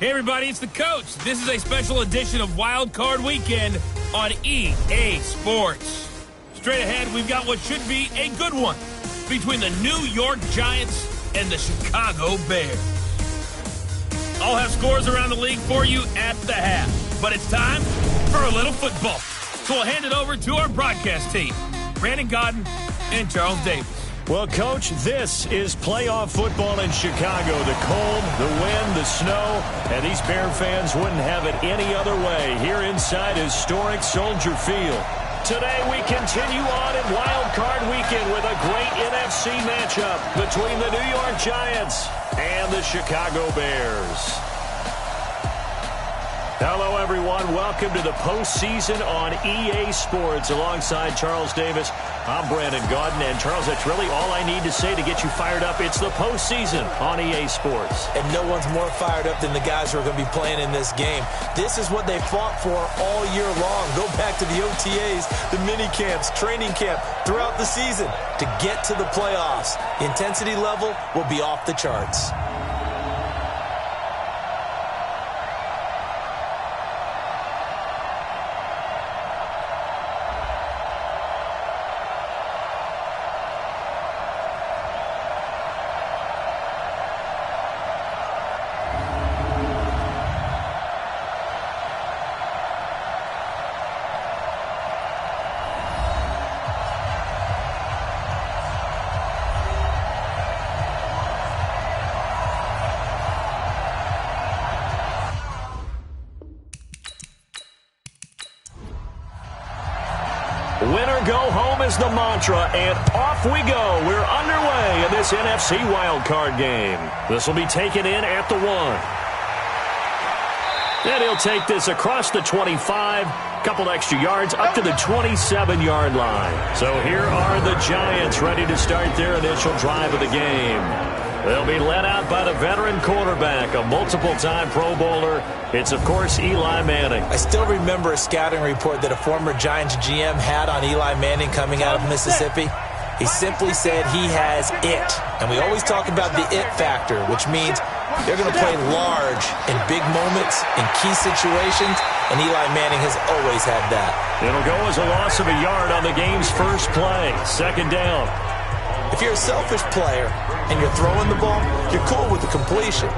Hey everybody, it's the Coach. This is a special edition of Wildcard Weekend on EA Sports. Straight ahead, we've got what should be a good one between the New York Giants and the Chicago Bears. I'll have scores around the league for you at the half, but it's time for a little football. So we'll hand it over to our broadcast team, Brandon Godden and Charles Davis. Well, Coach, this is playoff football in Chicago. The cold, the wind, the snow, and these Bear fans wouldn't have it any other way here inside historic Soldier Field. Today we continue on in Wild Card Weekend with a great NFC matchup between the New York Giants and the Chicago Bears. Hello, everyone. Welcome to the postseason on EA Sports. Alongside Charles Davis, I'm Brandon Godden. And, Charles, that's really all I need to say to get you fired up. It's the postseason on EA Sports. And no one's more fired up than the guys who are going to be playing in this game. This is what they fought for all year long. Go back to the OTAs, the mini camps, training camp, throughout the season to get to the playoffs. The intensity level will be off the charts. Winner go home is the mantra, and off we go. We're underway in this NFC wildcard game. This will be taken in at the 1. And he'll take this across the 25, couple extra yards, up to the 27-yard line. So here are the Giants ready to start their initial drive of the game. They'll be led out by the veteran quarterback, a multiple-time Pro Bowler. It's, of course, Eli Manning. I still remember a scouting report that a former Giants GM had on Eli Manning coming out of Mississippi. He simply said he has it. And we always talk about the it factor, which means they're going to play large in big moments, in key situations, and Eli Manning has always had that. It'll go as a loss of a yard on the game's first play. Second down. If you're a selfish player and you're throwing the ball, you're cool with the completion.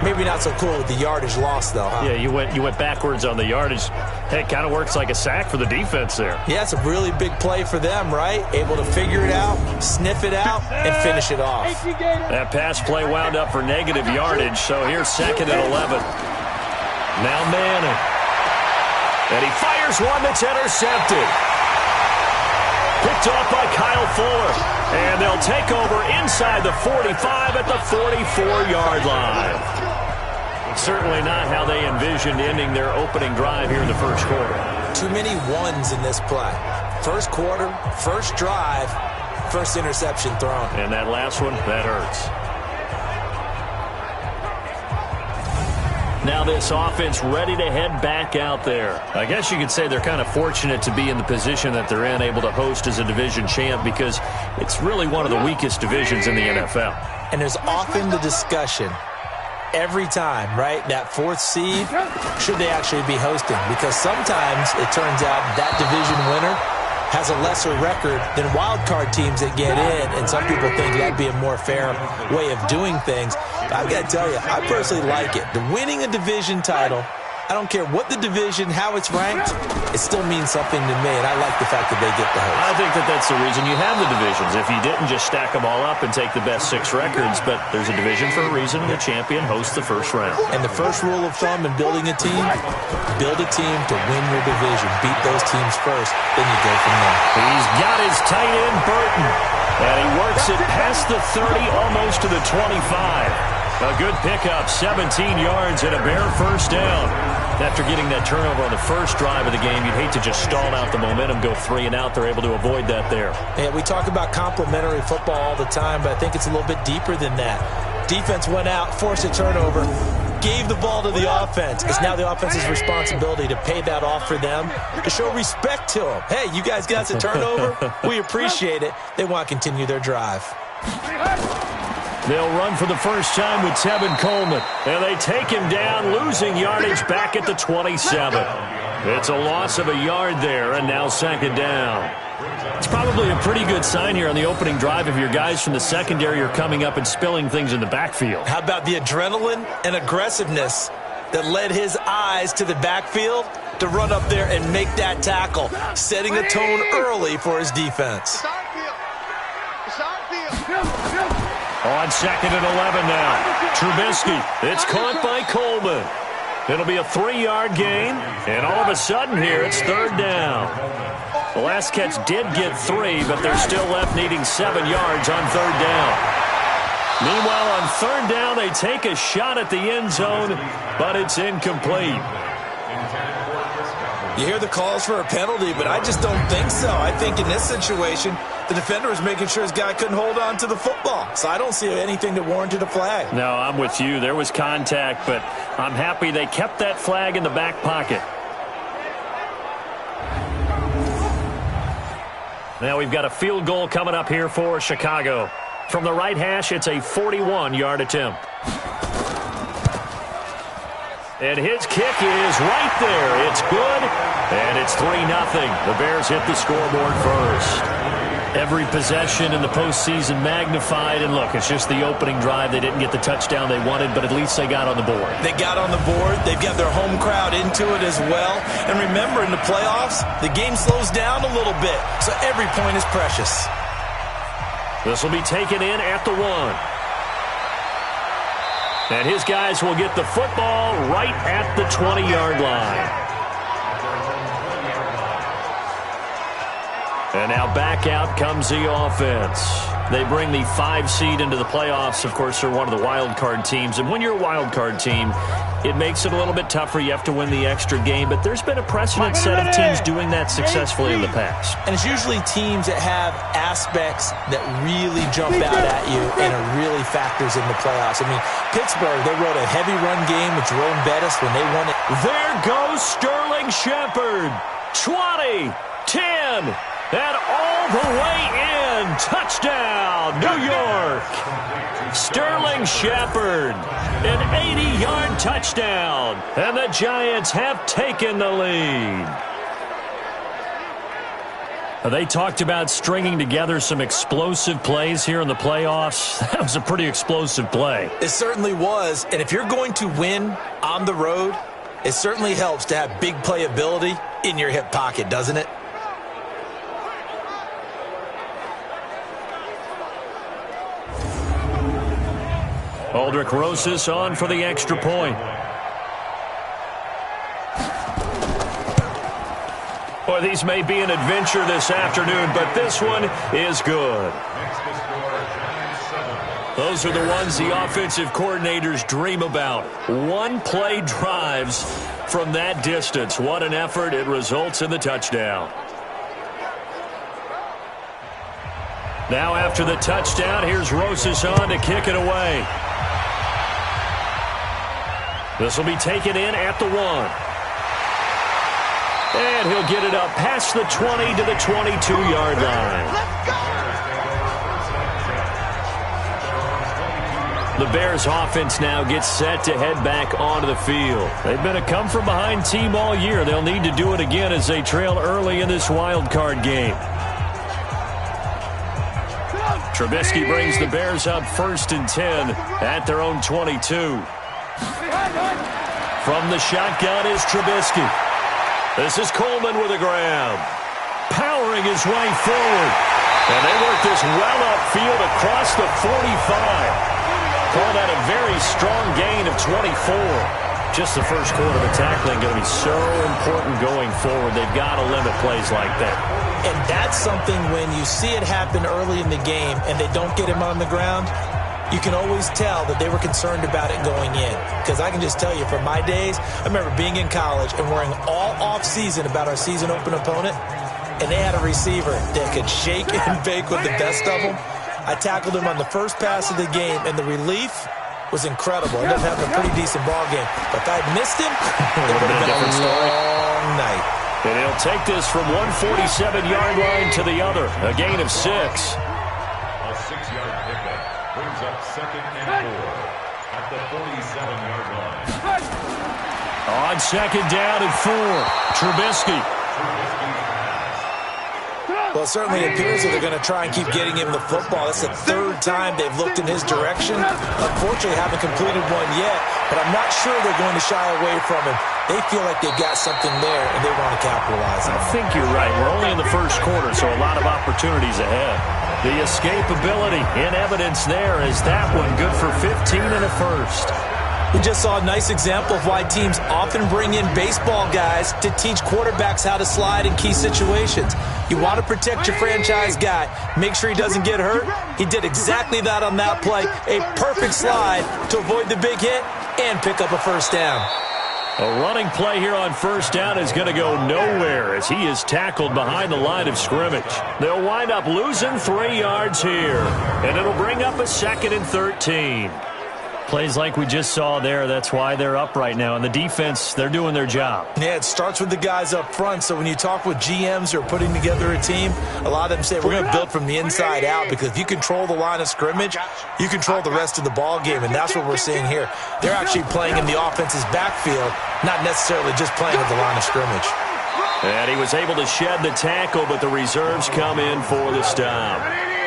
Maybe not so cool with the yardage loss, though, huh? Yeah, you went backwards on the yardage. Hey, it kind of works like a sack for the defense there. Yeah, it's a really big play for them, right? Able to figure it out, sniff it out, and finish it off. That pass play wound up for negative yardage, so here's 2nd and 11. Now Manning. And he fires one that's intercepted. Picked off by Kyle Fuller. And they'll take over inside the 45 at the 44-yard line. Certainly not how they envisioned ending their opening drive here in the first quarter. Too many ones in this play. First quarter, first drive, first interception thrown. And that last one, that hurts. Now this offense ready to head back out there. I guess you could say they're kind of fortunate to be in the position that they're in, able to host as a division champ, because it's really one of the weakest divisions in the NFL. And there's often the discussion every time, right, that 4th seed, should they actually be hosting? Because sometimes it turns out that division winner has a lesser record than wild card teams that get in, and some people think that'd be a more fair way of doing things. But I've got to tell you, I personally like it. The winning a division title, I don't care what the division, how it's ranked, it still means something to me, and I like the fact that they get the host. I think that that's the reason you have the divisions. If you didn't just stack them all up and take the best 6 records, but there's a division for a reason, and the champion hosts the first round. And the first rule of thumb in building a team, build a team to win your division. Beat those teams first, then you go from there. He's got his tight end, Burton, and he works it past the 30, almost to the 25. A good pickup, 17 yards and a Bear first down. After getting that turnover on the first drive of the game, you'd hate to just stall out the momentum, go 3 and out. They're able to avoid that there. Yeah, we talk about complementary football all the time, but I think it's a little bit deeper than that. Defense went out, forced a turnover, gave the ball to the offense. It's now the offense's responsibility to pay that off for them, to show respect to them. Hey, you guys got a turnover? We appreciate it. They want to continue their drive. They'll run for the first time with Tevin Coleman. And they take him down, losing yardage back at the 27. It's a loss of a yard there, and now second down. It's probably a pretty good sign here on the opening drive if your guys from the secondary are coming up and spilling things in the backfield. How about the adrenaline and aggressiveness that led his eyes to the backfield to run up there and make that tackle, setting a tone early for his defense. On second and 11 now. Trubisky. It's caught by Coleman. It'll be a 3-yard gain. And all of a sudden here, it's third down. The last catch did get 3, but they're still left needing 7 yards on third down. Meanwhile, on third down, they take a shot at the end zone, but it's incomplete. You hear the calls for a penalty, but I just don't think so. I think in this situation, the defender was making sure his guy couldn't hold on to the football. So I don't see anything that warranted a flag. No, I'm with you. There was contact, but I'm happy they kept that flag in the back pocket. Now we've got a field goal coming up here for Chicago. From the right hash, it's a 41-yard attempt. And his kick is right there. It's good, and it's 3-0. The Bears hit the scoreboard first. Every possession in the postseason magnified, and look, it's just the opening drive. They didn't get the touchdown they wanted, but at least they got on the board. They got on the board. They've got their home crowd into it as well. And remember, in the playoffs, the game slows down a little bit, so every point is precious. This will be taken in at the 1. And his guys will get the football right at the 20-yard line. And now back out comes the offense. They bring the 5 seed into the playoffs. Of course, they're one of the wild card teams. And when you're a wild card team, it makes it a little bit tougher. You have to win the extra game. But there's been a precedent set of teams doing that successfully in the past. And it's usually teams that have aspects that really jump out at you and it really factors in the playoffs. I mean, Pittsburgh, they rode a heavy run game with Jerome Bettis when they won it. There goes Sterling Shepard. 20, 10. And all the way in. Touchdown, New York. Sterling Shepard, an 80-yard touchdown. And the Giants have taken the lead. They talked about stringing together some explosive plays here in the playoffs. That was a pretty explosive play. It certainly was. And if you're going to win on the road, it certainly helps to have big playability in your hip pocket, doesn't it? Aldrich Rosas on for the extra point. Boy, these may be an adventure this afternoon, but this one is good. Those are the ones the offensive coordinators dream about. One-play drives from that distance. What an effort. It results in the touchdown. Now after the touchdown, here's Rosas on to kick it away. This will be taken in at the 1. And he'll get it up past the 20 to the 22-yard line. The Bears offense now gets set to head back onto the field. They've been a come-from-behind team all year. They'll need to do it again as they trail early in this wild card game. Trubisky brings the Bears up 1st and 10 at their own 22. From the shotgun is Trubisky. This is Coleman with a grab. Powering his way forward. And they work this well upfield across the 45. Call that a very strong gain of 24. Just the first quarter of tackling going to be so important going forward. They've got to limit plays like that. And that's something when you see it happen early in the game and they don't get him on the ground, you can always tell that they were concerned about it going in. Because I can just tell you, from my days, I remember being in college and worrying all off-season about our season open opponent, and they had a receiver that could shake and bake with the best of them. I tackled him on the first pass of the game, and the relief was incredible. I ended up having a pretty decent ball game. But if I'd missed him, it would have been a long night. And he'll take this from 147-yard line to the other. A gain of 6. up 2nd and 4 at the 47-yard line. On 2nd down and 4, Trubisky. Well, it certainly appears that they're going to try and keep getting him the football. That's the 3rd time they've looked in his direction. Unfortunately, haven't completed one yet, but I'm not sure they're going to shy away from him. They feel like they've got something there, and they want to capitalize on it. I think you're right. We're only in the first quarter, so a lot of opportunities ahead. The escapability in evidence there is that one good for 15 and a first. We just saw a nice example of why teams often bring in baseball guys to teach quarterbacks how to slide in key situations. You want to protect your franchise guy. Make sure he doesn't get hurt. He did exactly that on that play. A perfect slide to avoid the big hit and pick up a first down. A running play here on first down is going to go nowhere as he is tackled behind the line of scrimmage. They'll wind up losing 3 yards here, and it'll bring up a 2nd and 13. Plays like we just saw there, that's why they're up right now. And the defense, they're doing their job. Yeah, it starts with the guys up front. So when you talk with GMs who are putting together a team, a lot of them say we're going to build from the inside out, because if you control the line of scrimmage, you control the rest of the ball game, and that's what we're seeing here. They're actually playing in the offense's backfield, not necessarily just playing at the line of scrimmage. And he was able to shed the tackle, but the reserves come in for the stop.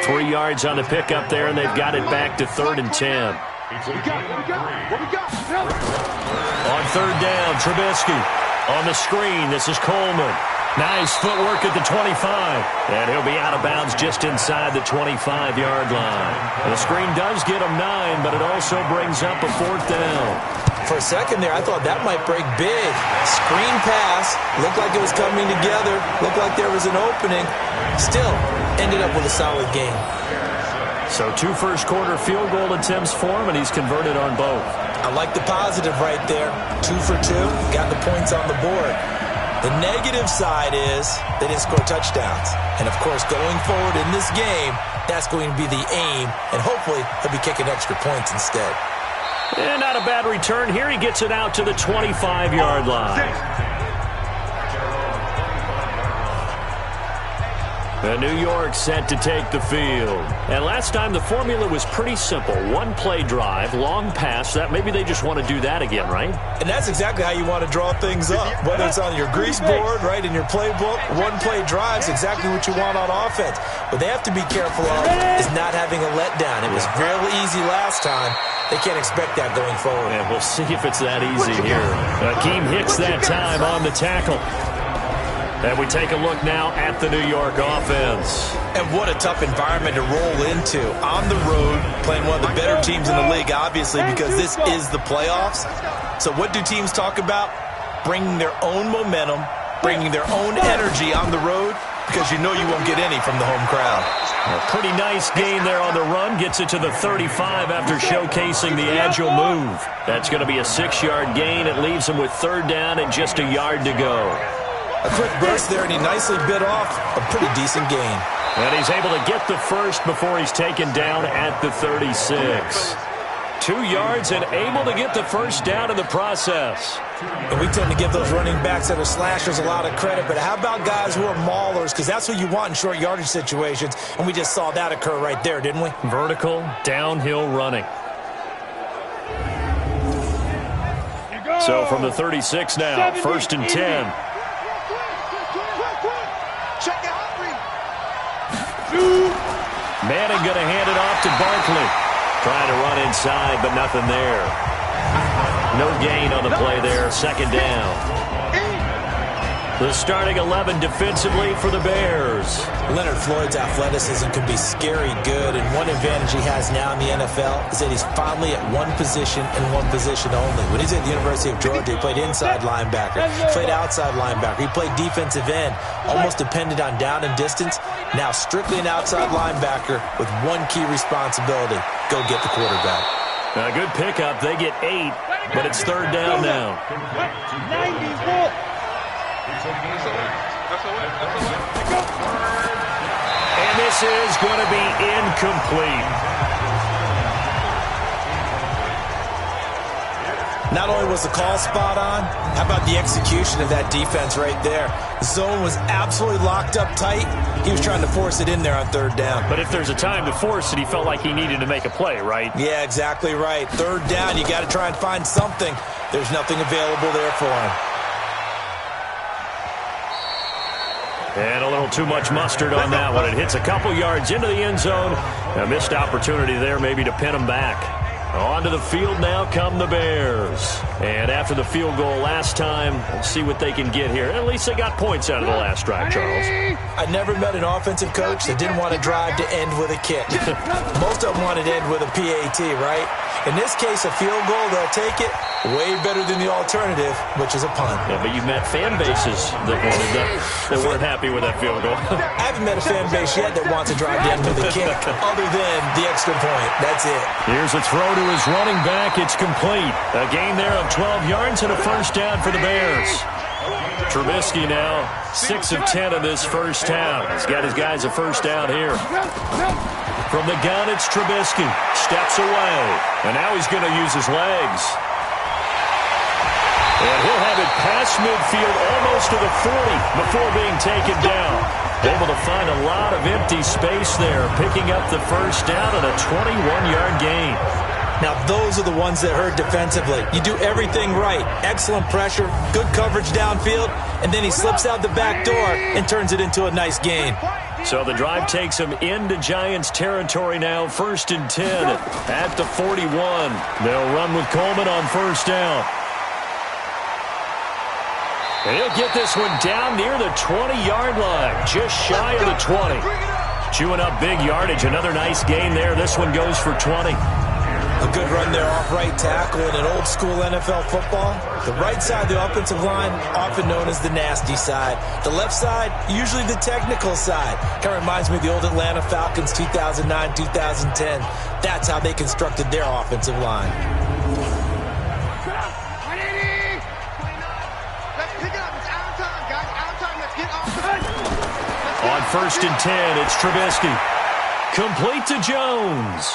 3 yards on the pickup there, and they've got it back to 3rd and 10. What we got? On 3rd down, Trubisky. On the screen, this is Coleman. Nice footwork at the 25. And he'll be out of bounds just inside the 25-yard line. And the screen does get him 9, but it also brings up a 4th down. For a second there, I thought that might break big. Screen pass. Looked like it was coming together. Looked like there was an opening. Still, ended up with a solid game. So 2 first-quarter field goal attempts for him, and he's converted on both. I like the positive right there. 2 for 2. Got the points on the board. The negative side is they didn't score touchdowns. And, of course, going forward in this game, that's going to be the aim. And hopefully he'll be kicking extra points instead. And not a bad return here. He gets it out to the 25-yard line. And New York set to take the field. And last time the formula was pretty simple. 1 play drive, long pass. That maybe they just want to do that again, right? And that's exactly how you want to draw things up. Whether it's on your grease board, right, in your playbook, 1 play drive is exactly what you want on offense. What they have to be careful of is not having a letdown. It was real easy last time. They can't expect that going forward. And we'll see if it's that easy here. Akeem Hicks that time on the tackle. And we take a look now at the New York offense. And what a tough environment to roll into. On the road, playing one of the better teams in the league, obviously, because this is the playoffs. So what do teams talk about? Bringing their own momentum, bringing their own energy on the road, because you know you won't get any from the home crowd. A pretty nice gain there on the run. Gets it to the 35 after showcasing the agile move. That's going to be a 6-yard gain. It leaves him with 3rd down and just a yard to go. A quick burst there, and he nicely bit off a pretty decent gain. And he's able to get the first before he's taken down at the 36. 2 yards and able to get the first down in the process. And we tend to give those running backs that are slashers a lot of credit, but how about guys who are maulers? Because that's what you want in short yardage situations, and we just saw that occur right there, didn't we? Vertical, downhill running. So from the 36 now, 1st and 10. Manning going to hand it off to Barkley. Trying to run inside, but nothing there. No gain on the play there. 2nd down. The starting 11 defensively for the Bears. Leonard Floyd's athleticism can be scary good, and one advantage he has now in the NFL is that he's finally at one position and one position only. When he's at the University of Georgia, he played inside linebacker, played outside linebacker, he played defensive end, almost depended on down and distance. Now strictly an outside linebacker with one key responsibility: go get the quarterback. A good pickup. They get 8, but it's 3rd down now. And this is going to be incomplete. Not only was the call spot on, how about the execution of that defense right there? The zone was absolutely locked up tight. He was trying to force it in there on third down. But if there's a time to force it, he felt like he needed to make a play, right? Yeah, exactly right. Third down, you got to try and find something. There's nothing available there for him. And a little too much mustard on that one. It hits a couple yards into the end zone. A missed opportunity there maybe to pin him back. Onto the field now come the Bears. And after the field goal last time, we'll see what they can get here. At least they got points out of the last drive, Charles. I never met an offensive coach that didn't want to drive to end with a kick. Most of them wanted to end with a PAT, right? In this case, a field goal, they'll take it. Way better than the alternative, which is a punt. Yeah, but you've met fan bases that weren't happy with that field goal. I haven't met a fan base yet that wants to drive to end with a kick other than the extra point. That's it. Here's a throw to his running back. It's complete. A gain there of 12 yards and a first down for the Bears. Trubisky now 6 of 10 in this first down. He's got his guys a first down here. From the gun, it's Trubisky. Steps away. And now he's going to use his legs. And he'll have it past midfield almost to the 40 before being taken down. Able to find a lot of empty space there, picking up the first down and a 21-yard gain. Now, those are the ones that hurt defensively. You do everything right. Excellent pressure, good coverage downfield, and then he slips out the back door and turns it into a nice gain. So the drive takes him into Giants territory now, 1st and 10 at the 41. They'll run with Coleman on first down. And he'll get this one down near the 20-yard line, just shy of the 20. Chewing up big yardage, another nice gain there. This one goes for 20. A good run there off right tackle in an old-school NFL football. The right side of the offensive line, often known as the nasty side. The left side, usually the technical side. Kind of reminds me of the old Atlanta Falcons 2009, 2010. That's how they constructed their offensive line. On 1st and 10, it's Trubisky. Complete to Jones.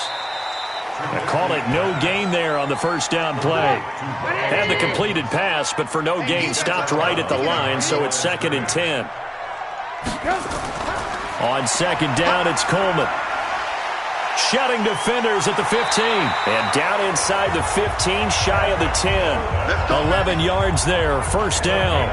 I call it no gain there on the first down play. Had the completed pass, but for no gain, stopped right at the line, so it's 2nd and 10. On 2nd down, it's Coleman. Shutting defenders at the 15. And down inside the 15, shy of the 10. 11 yards there, first down.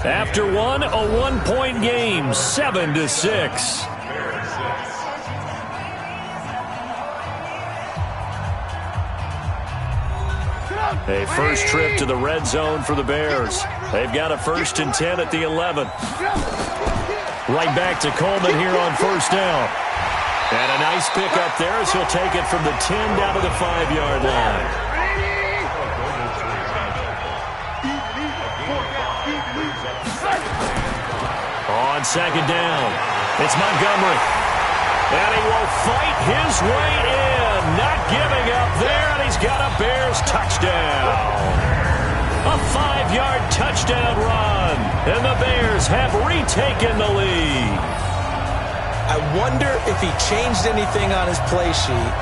After one, a one-point game, 7-6. A first trip to the red zone for the Bears. They've got a 1st and 10 at the 11. Right back to Coleman here on first down. And a nice pick up there as he'll take it from the 10 down to the 5-yard line. On 2nd down, it's Montgomery. And he will fight his way in. Not giving up there, and he's got a Bears touchdown. A 5-yard touchdown run. And the Bears have retaken the lead. I wonder if he changed anything on his play sheet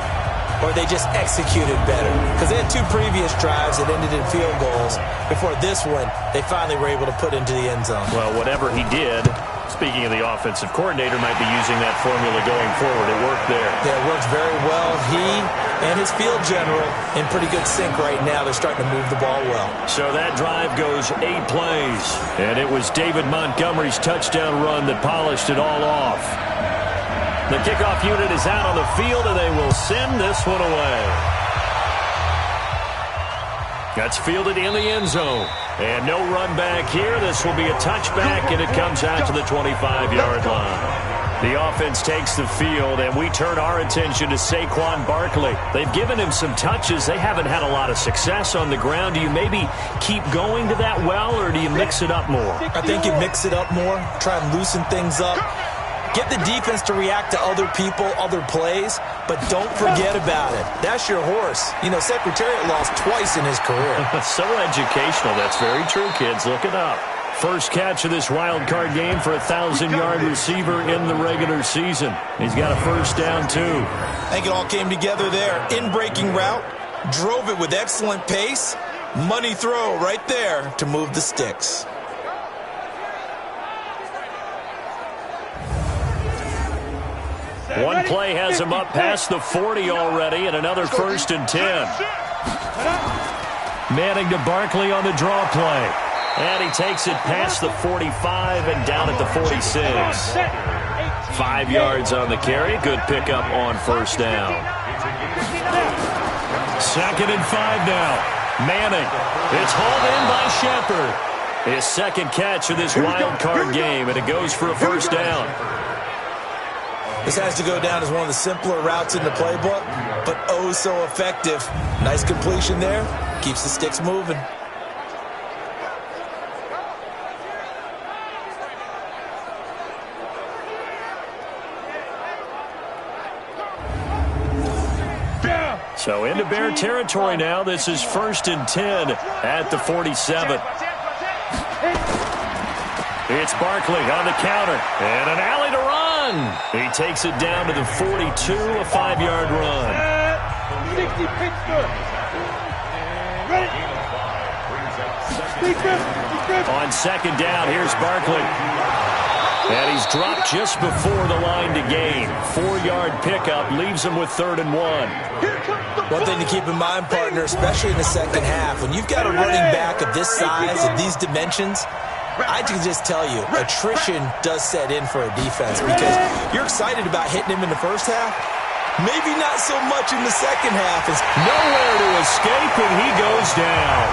or they just executed better. Because they had 2 previous drives that ended in field goals. Before this one, they finally were able to put into the end zone. Well, whatever he did, speaking of the offensive coordinator, might be using that formula going forward. It worked there. Yeah, it works very well. He and his field general in pretty good sync right now. They're starting to move the ball well. So that drive goes 8 plays. And it was David Montgomery's touchdown run that polished it all off. The kickoff unit is out on the field, and they will send this one away. That's fielded in the end zone. And no run back here. This will be a touchback, and it comes out to the 25-yard line. The offense takes the field, and we turn our attention to Saquon Barkley. They've given him some touches. They haven't had a lot of success on the ground. Do you maybe keep going to that well, or do you mix it up more? I think you mix it up more, try and loosen things up. Get the defense to react to other people, other plays, but don't forget about it. That's your horse. You know, Secretariat lost twice in his career. So educational. That's very true, kids. Look it up. First catch of this wild card game for a 1,000-yard receiver in the regular season. He's got a first down, too. I think it all came together there. In-breaking route, drove it with excellent pace. Money throw right there to move the sticks. One play has him up past the 40 already, and another first and 10. Manning to Barkley on the draw play. And he takes it past the 45 and down at the 46. 5 yards on the carry. Good pickup on first down. 2nd and 5 now. Manning. It's hauled in by Shepard. His second catch of this wild card game, and it goes for a first down. This has to go down as one of the simpler routes in the playbook, but oh so effective. Nice completion there. Keeps the sticks moving. So into Bear territory now. This is 1st and 10 at the 47. It's Barkley on the counter. And an alley to run. He takes it down to the 42, a 5-yard run. 60 Pittsburgh. Ready? On second down, here's Barkley. And he's dropped just before the line to gain. 4-yard pickup leaves him with 3rd and 1. One thing to keep in mind, partner, especially in the second half, when you've got a running back of this size, of these dimensions, I can just tell you, attrition does set in for a defense because you're excited about hitting him in the first half. Maybe not so much in the second half. It's nowhere to escape, and he goes down.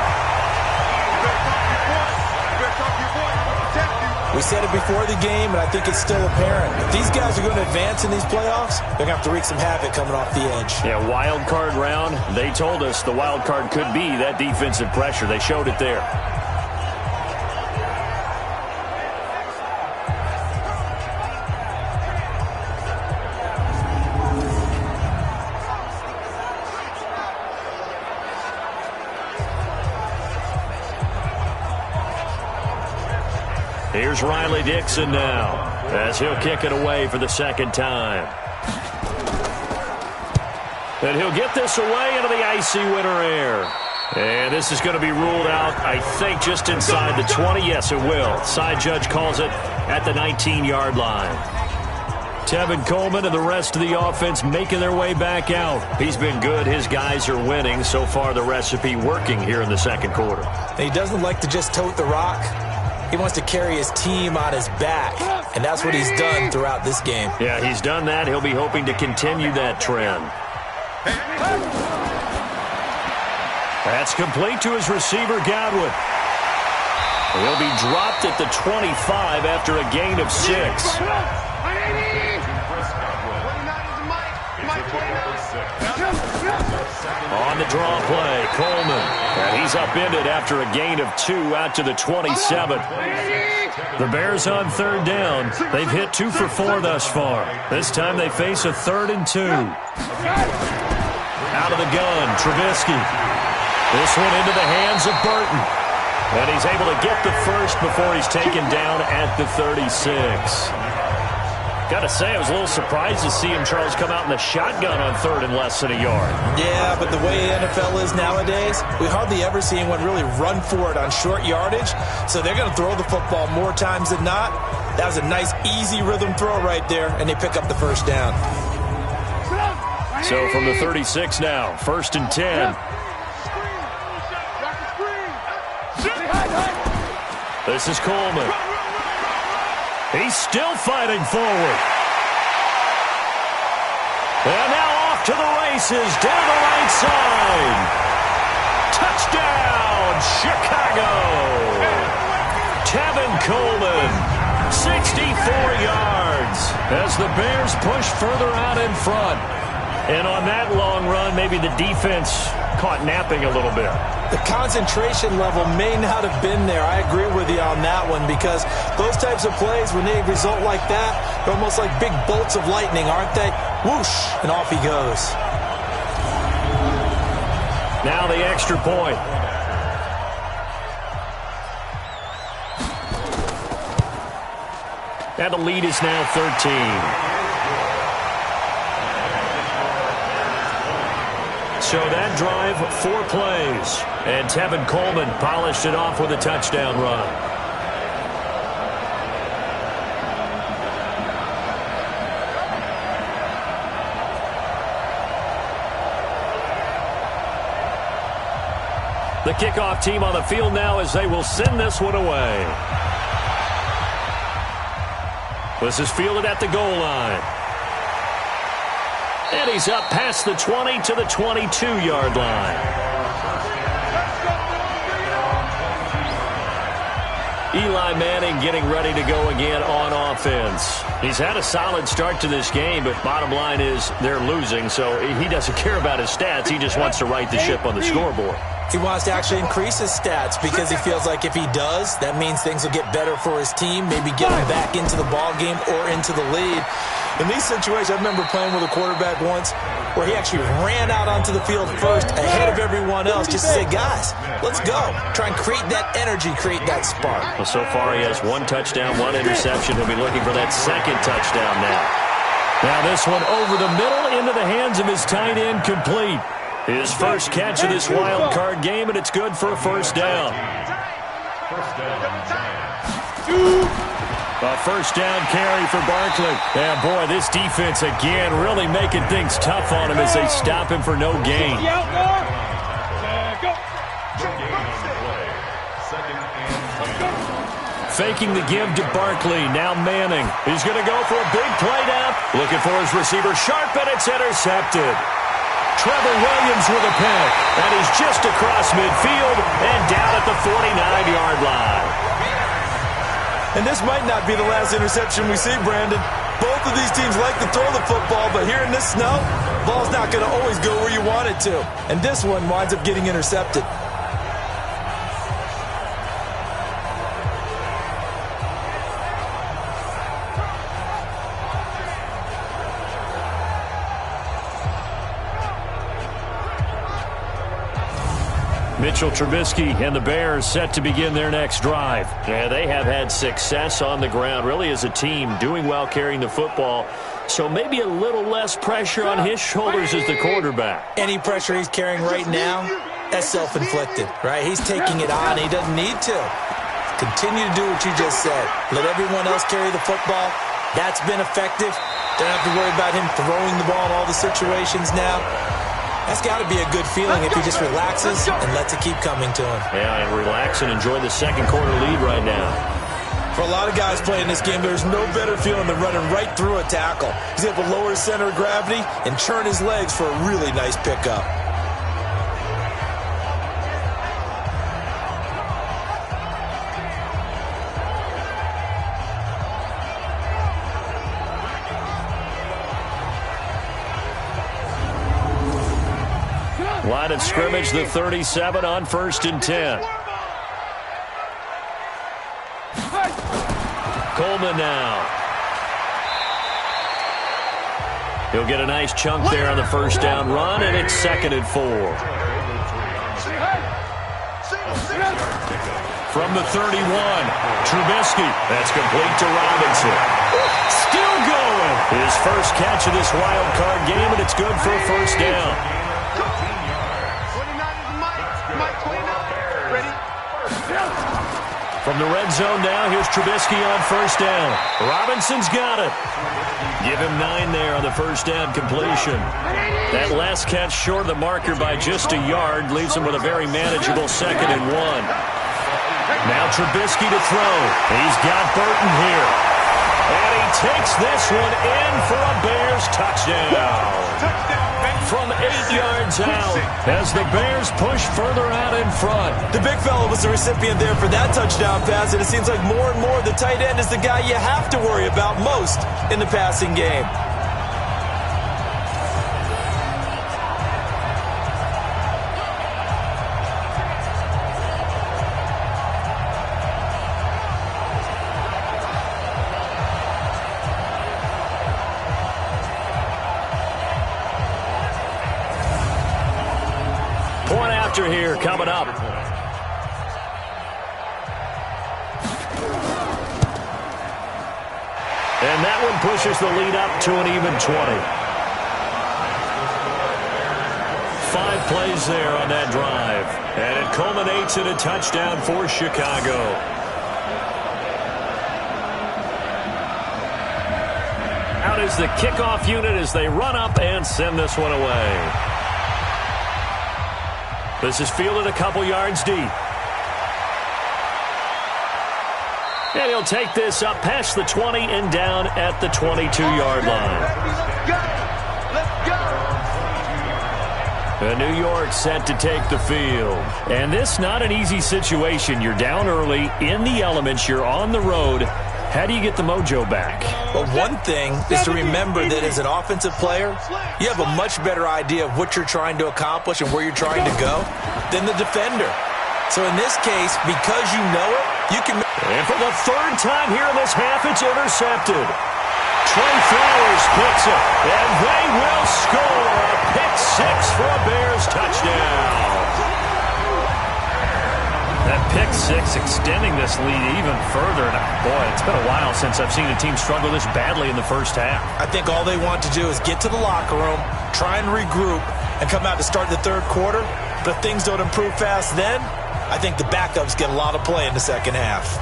We said it before the game, and I think it's still apparent. If these guys are going to advance in these playoffs, they're going to have to wreak some havoc coming off the edge. Yeah, wild card round, they told us the wild card could be that defensive pressure. They showed it there. Here's Riley Dixon now, as he'll kick it away for the second time. And he'll get this away into the icy winter air. And this is going to be ruled out, I think, just inside the 20. Yes, it will. Side judge calls it at the 19-yard line. Tevin Coleman and the rest of the offense making their way back out. He's been good. His guys are winning. So far, the recipe working here in the second quarter. He doesn't like to just tote the rock. He wants to carry his team on his back, and that's what he's done throughout this game. Yeah, he's done that. He'll be hoping to continue that trend. That's complete to his receiver, Godwin. He'll be dropped at the 25 after a gain of 6. On the draw play, Coleman. And he's upended after a gain of 2 out to the 27. The Bears on third down. They've hit 2 for 4 thus far. This time they face a 3rd and 2. Out of the gun, Trubisky. This one into the hands of Burton. And he's able to get the first before he's taken down at the 36. Got to say, I was a little surprised to see him, Charles, come out in the shotgun on 3rd and less than a yard. Yeah, but the way NFL is nowadays, we hardly ever see anyone really run for it on short yardage. So they're going to throw the football more times than not. That was a nice, easy rhythm throw right there, and they pick up the first down. So from the 36 now, 1st and 10. This is Coleman. He's still fighting forward. And now off to the races down the right side. Touchdown, Chicago. Tevin Coleman, 64 yards. as the Bears push further out in front. And on that long run, maybe the defense caught napping a little bit. The concentration level may not have been there. I agree with you on that one, because those types of plays, when they result like that, they're almost like big bolts of lightning, aren't they? Whoosh, and off he goes. Now the extra point. And the lead is now 13. So that drive, 4 plays. And Tevin Coleman polished it off with a touchdown run. The kickoff team on the field now as they will send this one away. This is fielded at the goal line. And he's up past the 20 to the 22-yard line. Eli Manning getting ready to go again on offense. He's had a solid start to this game, but bottom line is they're losing, so he doesn't care about his stats. He just wants to right the ship on the scoreboard. He wants to actually increase his stats because he feels like if he does, that means things will get better for his team, maybe get him back into the ball game or into the lead. In these situations, I remember playing with a quarterback once where he actually ran out onto the field first ahead of everyone else just to say, guys, let's go. Try and create that energy, create that spark. Well, so far he has 1 touchdown, 1 interception. He'll be looking for that second touchdown now. Now this one over the middle into the hands of his tight end, complete. His first catch of this wild card game, and it's good for a first down. A first down carry for Barkley. Yeah, boy, this defense again really making things tough on him as they stop him for no gain. Faking the give to Barkley. Now Manning. He's going to go for a big play now. Looking for his receiver sharp, and it's intercepted. Trevor Williams with a pick. And he's just across midfield and down at the 49-yard line. And this might not be the last interception we see, Brandon. Both of these teams like to throw the football, but here in this snow, the ball's not going to always go where you want it to. And this one winds up getting intercepted. Mitchell Trubisky and the Bears set to begin their next drive. Yeah, they have had success on the ground, really as a team, doing well carrying the football. So maybe a little less pressure on his shoulders as the quarterback. Any pressure he's carrying right now, that's self-inflicted, right? He's taking it on. He doesn't need to. Continue to do what you just said. Let everyone else carry the football. That's been effective. Don't have to worry about him throwing the ball in all the situations now. That's got to be a good feeling if he just relaxes and lets it keep coming to him. Yeah, and relax and enjoy the second quarter lead right now. For a lot of guys playing this game, there's no better feeling than running right through a tackle. He's able to lower his center of gravity and turn his legs for a really nice pickup. Line of scrimmage, the 37 on 1st and 10. Coleman now. He'll get a nice chunk there on the first down run, and it's 2nd and 4. From the 31, Trubisky. That's complete to Robinson. Still going. His first catch of this wild card game, and it's good for a first down. From the red zone now, here's Trubisky on first down. Robinson's got it. Give him 9 there on the first down completion. That last catch short of the marker by just a yard leaves him with a very manageable 2nd and 1. Now Trubisky to throw. He's got Burton here. And he takes this one in for a Bears touchdown. From 8 yards out as the Bears push further out in front. The big fella was the recipient there for that touchdown pass, and it seems like more and more the tight end is the guy you have to worry about most in the passing game. Here coming up. And that one pushes the lead up to an even 20. 5 plays there on that drive. And it culminates in a touchdown for Chicago. Out is the kickoff unit as they run up and send this one away. This is fielded a couple yards deep. And he'll take this up past the 20 and down at the 22-yard line. And New York set to take the field. And this not an easy situation. You're down early, in the elements, you're on the road. How do you get the mojo back? Well, one thing is to remember that as an offensive player, you have a much better idea of what you're trying to accomplish and where you're trying to go than the defender. So in this case, because you know it, you can... And for the 3rd time here in this half, it's intercepted. Trey Flowers picks it, and they will score a pick 6 for a Bears touchdown. That pick 6 extending this lead even further. And boy, it's been a while since I've seen a team struggle this badly in the first half. I think all they want to do is get to the locker room, try and regroup, and come out to start the 3rd quarter. But if things don't improve fast then, I think the backups get a lot of play in the second half.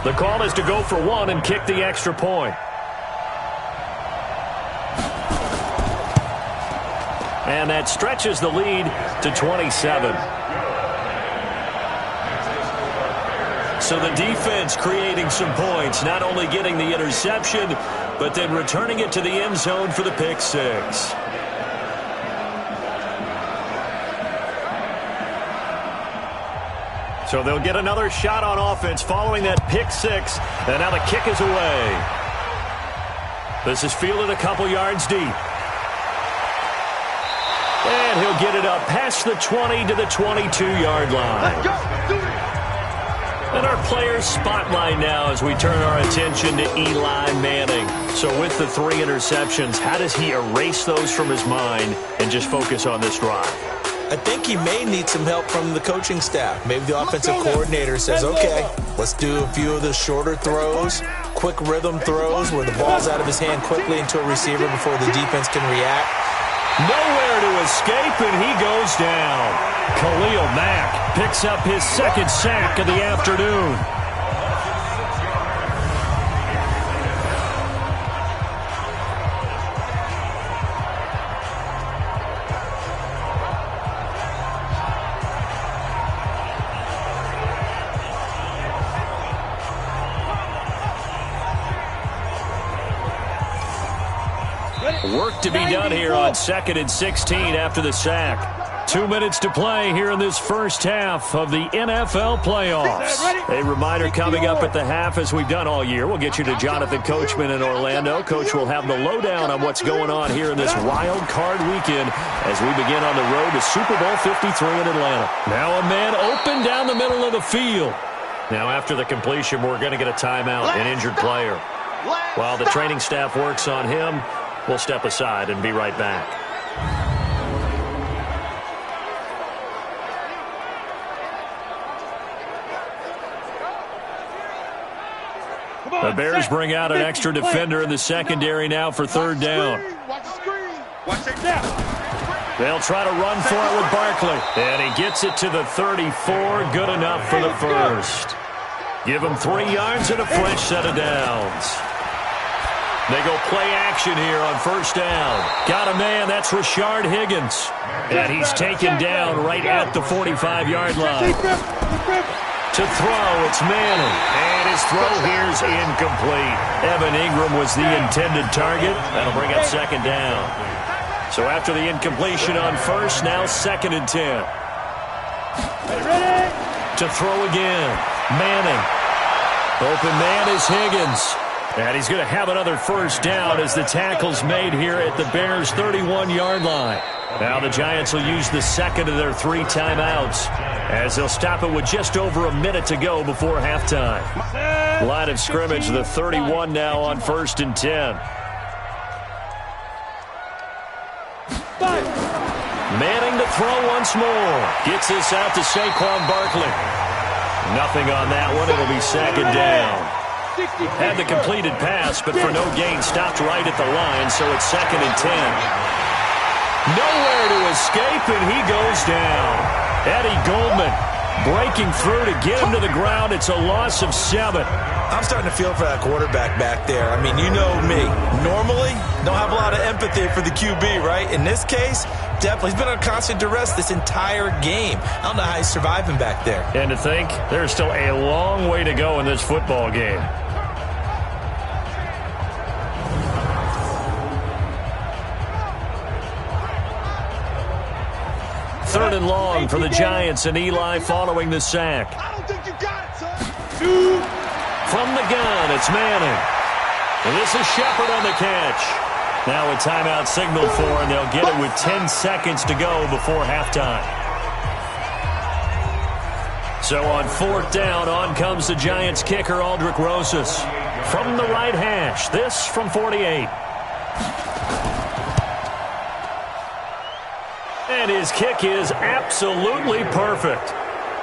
The call is to go for 1 and kick the extra point. And that stretches the lead to 27. So the defense creating some points, not only getting the interception, but then returning it to the end zone for the pick 6. So they'll get another shot on offense following that pick 6. And now the kick is away. This is fielded a couple yards deep. And he'll get it up past the 20 to the 22-yard line. And our players spotlight now as we turn our attention to Eli Manning. So with the 3 interceptions, how does he erase those from his mind and just focus on this drive? I think he may need some help from the coaching staff. Maybe the offensive coordinator says, okay, let's do a few of the shorter throws, quick rhythm throws where the ball's out of his hand quickly into a receiver before the defense can react. Nowhere to escape, and he goes down. Khalil Mack picks up his 2nd sack of the afternoon. Work to be done here on 2nd and 16 after the sack. 2 minutes to play here in this first half of the NFL playoffs. A reminder coming up at the half, as we've done all year. We'll get you to Jonathan Coachman in Orlando. Coach will have the lowdown on what's going on here in this wild card weekend as we begin on the road to Super Bowl 53 in Atlanta. Now a man open down the middle of the field. Now after the completion, we're going to get a timeout, an injured player. While the training staff works on him, we'll step aside and be right back. The Bears bring out an extra defender in the secondary now for 3rd down. Watch it now. They'll try to run for it with Barkley. And he gets it to the 34. Good enough for the first. Give him 3 yards and a fresh set of downs. They go play action here on first down. Got a man, that's Rashard Higgins. And he's taken down right at the 45-yard line. To throw, it's Manning. And his throw here's incomplete. Evan Ingram was the intended target. That'll bring up second down. So after the incompletion on first, now 2nd and 10. To throw again, Manning. Open man is Higgins. And he's going to have another first down as the tackle's made here at the Bears' 31-yard line. Now the Giants will use the second of their 3 timeouts as they'll stop it with just over a minute to go before halftime. Line of scrimmage, the 31 now on 1st and 10. Manning to throw once more. Gets this out to Saquon Barkley. Nothing on that one. It'll be 2nd down. Had the completed pass, but for no gain, stopped right at the line, so it's 2nd and 10. Nowhere to escape, and he goes down. Eddie Goldman breaking through to get him to the ground. It's a loss of 7. I'm starting to feel for that quarterback back there. I mean, you know me. Normally, don't have a lot of empathy for the QB, right? In this case, definitely. He's been on constant duress this entire game. I don't know how he's surviving back there. And to think, there's still a long way to go in this football game. Third and long for the Giants, and Eli following the sack. I don't think you got it, son. From the gun, it's Manning. And this is Shepard on the catch. Now a timeout signal for, and they'll get it with 10 seconds to go before halftime. So on 4th down, on comes the Giants kicker, Aldrick Rosas. From the right hash, this from 48. And his kick is absolutely perfect.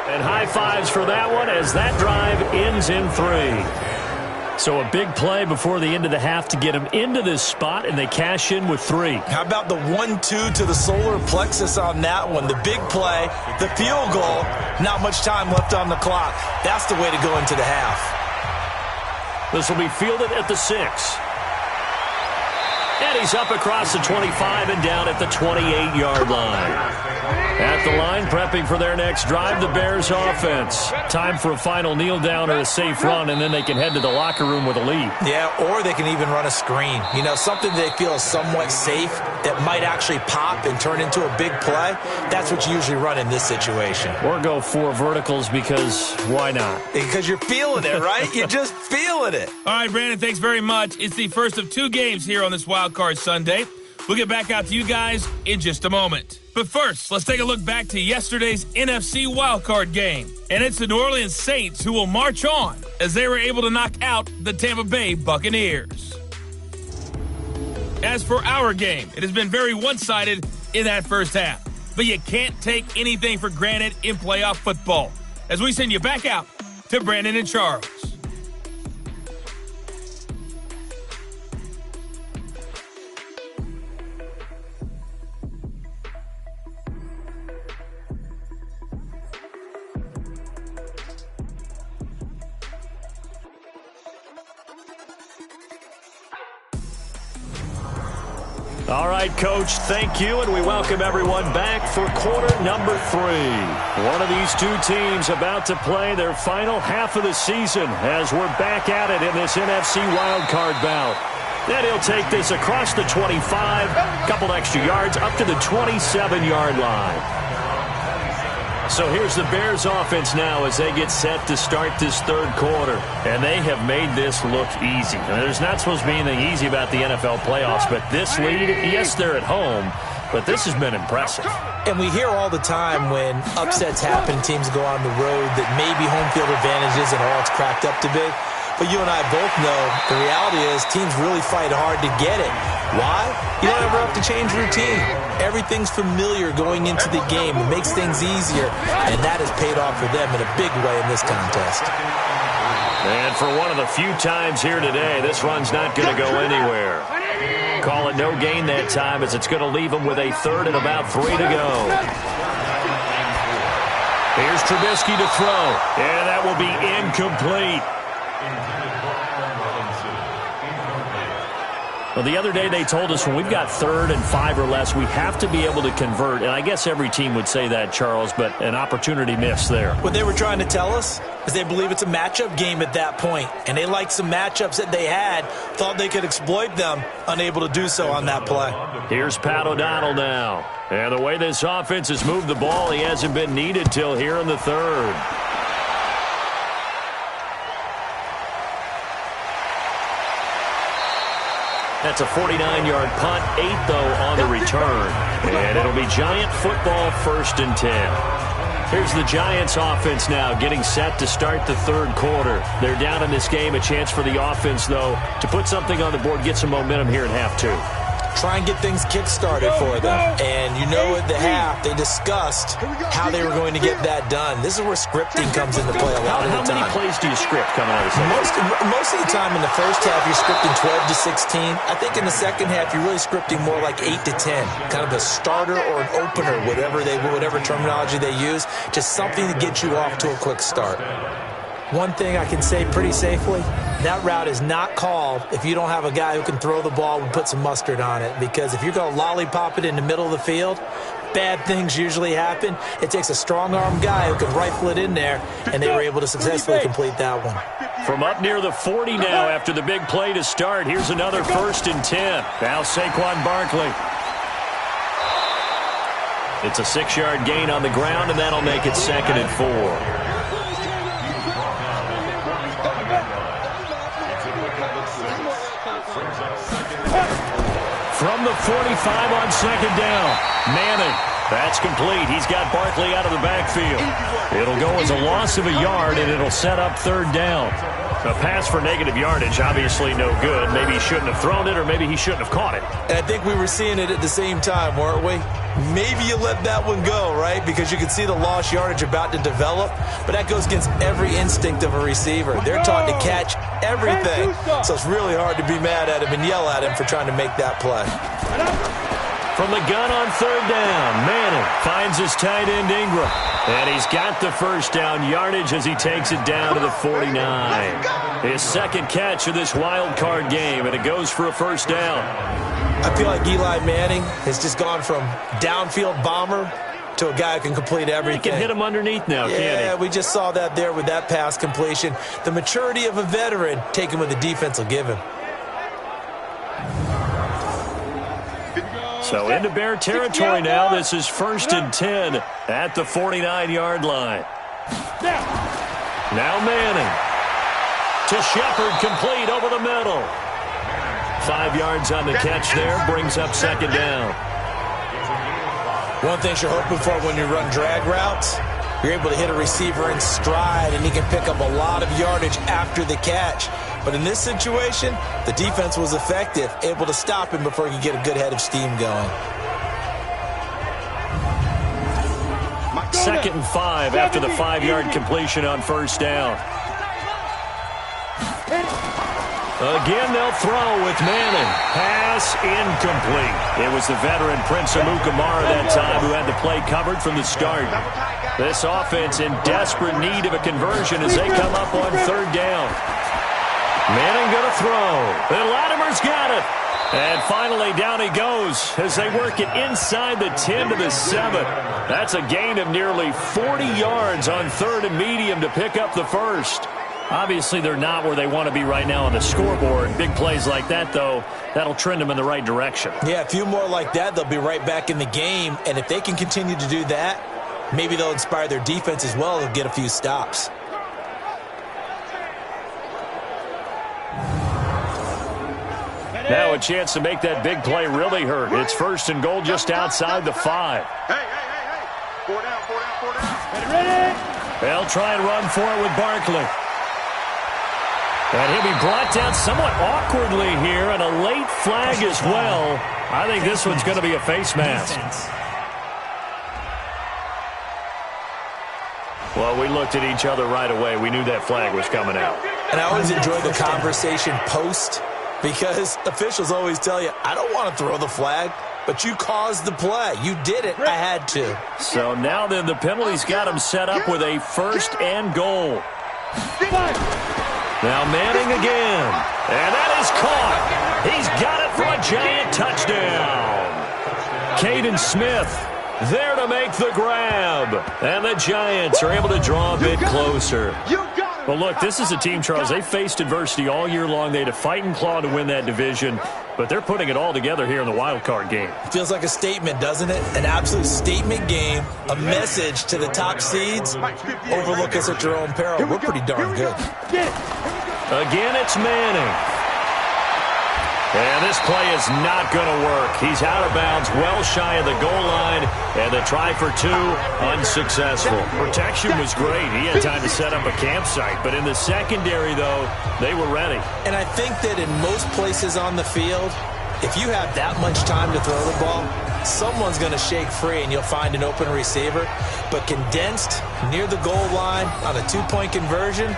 And high fives for that one as that drive ends in 3. So a big play before the end of the half to get him into this spot, and they cash in with 3. How about the 1-2 to the solar plexus on that one? The big play, the field goal, not much time left on the clock. That's the way to go into the half. This will be fielded at the 6. And he's up across the 25 and down at the 28-yard line. At the line, prepping for their next drive, the Bears offense. Time for a final kneel down or a safe run, and then they can head to the locker room with a lead. Yeah, or they can even run a screen. You know, something they feel is somewhat safe that might actually pop and turn into a big play. That's what you usually run in this situation. Or go 4 verticals because why not? Because you're feeling it, right? You're just feeling it. All right, Brandon, thanks very much. It's the first of 2 games here on this Wildcard Sunday. We'll get back out to you guys in just a moment. But first, let's take a look back to yesterday's NFC Wildcard game. And it's the New Orleans Saints who will march on as they were able to knock out the Tampa Bay Buccaneers. As for our game, it has been very one-sided in that first half. But you can't take anything for granted in playoff football. As we send you back out to Brandon and Charles. All right, Coach, thank you, and we welcome everyone back for quarter number 3. One of these 2 teams about to play their final half of the season as we're back at it in this NFC wildcard bout. Then he'll take this across the 25, couple extra yards, up to the 27-yard line. So here's the Bears offense now as they get set to start this 3rd quarter. And they have made this look easy. Now, there's not supposed to be anything easy about the NFL playoffs, but this lead, yes, they're at home, but this has been impressive. And we hear all the time when upsets happen, teams go on the road, that maybe home field advantage isn't all it's cracked up to be. But you and I both know the reality is teams really fight hard to get it. Why? You don't ever have to change routine. Everything's familiar going into the game. It makes things easier, and that has paid off for them in a big way in this contest. And for one of the few times here today, this run's not going to go anywhere. Call it no gain that time as it's going to leave them with a 3rd and about 3 to go. Here's Trubisky to throw, and that will be incomplete. Well, the other day they told us when we've got 3rd and 5 or less, we have to be able to convert. And I guess every team would say that, Charles, but an opportunity missed there. What they were trying to tell us is they believe it's a matchup game at that point. And they liked some matchups that they had, thought they could exploit them, unable to do so on that play. Here's Pat O'Donnell now. And the way this offense has moved the ball, he hasn't been needed till here in the 3rd. That's a 49-yard punt, 8, though, on the return. And it'll be Giant football, 1st and 10. Here's the Giants offense now getting set to start the 3rd quarter. They're down in this game. A chance for the offense, though, to put something on the board, get some momentum here in half 2. Try and get things kick-started for them. And you know at the half, they discussed how they were going to get that done. This is where scripting comes into play a lot of the time. How many plays do you script coming out of the second? Most of the time in the first half, you're scripting 12 to 16. I think in the second half, you're really scripting more like 8 to 10. Kind of a starter or an opener, whatever terminology they use. Just something to get you off to a quick start. One thing I can say pretty safely, that route is not called if you don't have a guy who can throw the ball and put some mustard on it. Because if you're going to lollipop it in the middle of the field, bad things usually happen. It takes a strong-arm guy who can rifle it in there, and they were able to successfully complete that one. From up near the 40 now after the big play to start, here's another 1st and 10. Now Saquon Barkley. It's a 6-yard gain on the ground, and that'll make it 2nd and 4. From the 45 on 2nd down. Manning. That's complete. He's got Barkley out of the backfield. It'll go as a loss of a yard, and it'll set up 3rd down. A pass for negative yardage, obviously no good. Maybe he shouldn't have thrown it, or maybe he shouldn't have caught it. And I think we were seeing it at the same time, weren't we? Maybe you let that one go, right? Because you can see the lost yardage about to develop. But that goes against every instinct of a receiver. They're taught to catch everything. So it's really hard to be mad at him and yell at him for trying to make that play. From the gun on 3rd down, Manning finds his tight end Ingram. And he's got the 1st down yardage as he takes it down to the 49. His 2nd catch of this wild card game, and it goes for a 1st down. I feel like Eli Manning has just gone from downfield bomber to a guy who can complete everything. He can hit him underneath now, can't he? Yeah, we just saw that there with that pass completion. The maturity of a veteran taking what the defense will give him. So into Bear territory now. This is 1st and 10 at the 49-yard line. Now Manning to Shepard, complete over the middle. 5 yards on the catch there, brings up 2nd down. One thing you're hoping for when you run drag routes, you're able to hit a receiver in stride, and he can pick up a lot of yardage after the catch. But in this situation, the defense was effective, able to stop him before he could get a good head of steam going. 2nd and 5 after the 5-yard completion on 1st down. Again, they'll throw with Manning. Pass incomplete. It was the veteran Prince Amukamara that time who had the play covered from the start. This offense in desperate need of a conversion as they come up on 3rd down. Manning going to throw. And Latimer's got it. And finally, down he goes as they work it inside the 10 to the 7. That's a gain of nearly 40 yards on 3rd and medium to pick up the 1st. Obviously, they're not where they want to be right now on the scoreboard. Big plays like that, though, that'll trend them in the right direction. Yeah, a few more like that, they'll be right back in the game. And if they can continue to do that, maybe they'll inspire their defense as well. They'll get a few stops. Now a chance to make that big play really hurt. It's 1st and goal just outside the 5. Hey. 4 down. Ready? They'll try and run for it with Barkley. And he'll be brought down somewhat awkwardly here, and a late flag as well. I think this one's going to be a face mask. Well, we looked at each other right away. We knew that flag was coming out. And I always enjoy the conversation post, because officials always tell you, I don't want to throw the flag, but you caused the play. You did it. I had to. So now then the penalty's got him set up with a 1st and goal. Now Manning again. And that is caught. He's got it for a Giant touchdown. Caden Smith there to make the grab. And the Giants are able to draw a bit closer. Well, look, this is a team, Charles. They faced adversity all year long. They had to fight and claw to win that division, but they're putting it all together here in the wild card game. Feels like a statement, doesn't it? An absolute statement game, a message to the top seeds. Overlook us at your own peril. We're pretty darn good. Again, it's Manning. And this play is not going to work. He's out of bounds, well shy of the goal line, and the try for two, unsuccessful. Protection was great. He had time to set up a campsite, but in the secondary, though, they were ready. And I think that in most places on the field, if you have that much time to throw the ball, someone's going to shake free and you'll find an open receiver. But condensed near the goal line on a two-point conversion,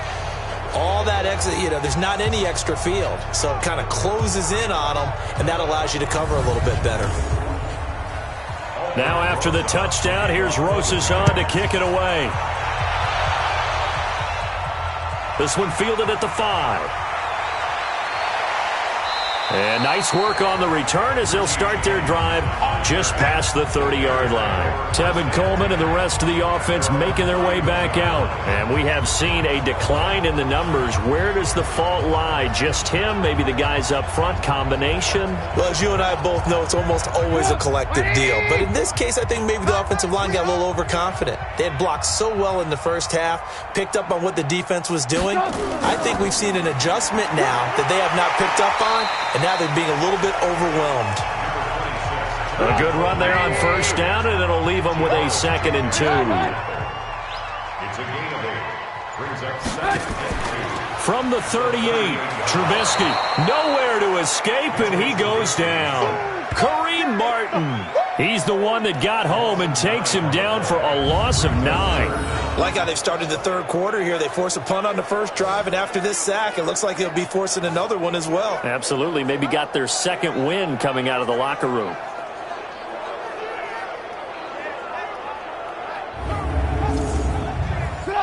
all that extra, there's not any extra field. So it kind of closes in on them, and that allows you to cover a little bit better. Now after the touchdown, here's Rosas on to kick it away. This one fielded at the 5. And nice work on the return as they'll start their drive just past the 30-yard line. Tevin Coleman and the rest of the offense making their way back out. And we have seen a decline in the numbers. Where does the fault lie? Just him? Maybe the guys up front? Combination? Well, as you and I both know, it's almost always a collective deal. But in this case, I think maybe the offensive line got a little overconfident. They had blocked so well in the first half, picked up on what the defense was doing. I think we've seen an adjustment now that they have not picked up on, and now they're being a little bit overwhelmed. A good run there on first down, and it'll leave them with a 2nd and 2. It's a gain of 8. Brings up 2nd and 2. From the 38, Trubisky nowhere to escape, and he goes down. Kareem Martin. He's the one that got home and takes him down for a loss of 9. Like how they've started the third quarter here. They force a punt on the first drive, and after this sack, it looks like they'll be forcing another one as well. Absolutely. Maybe got their second win coming out of the locker room.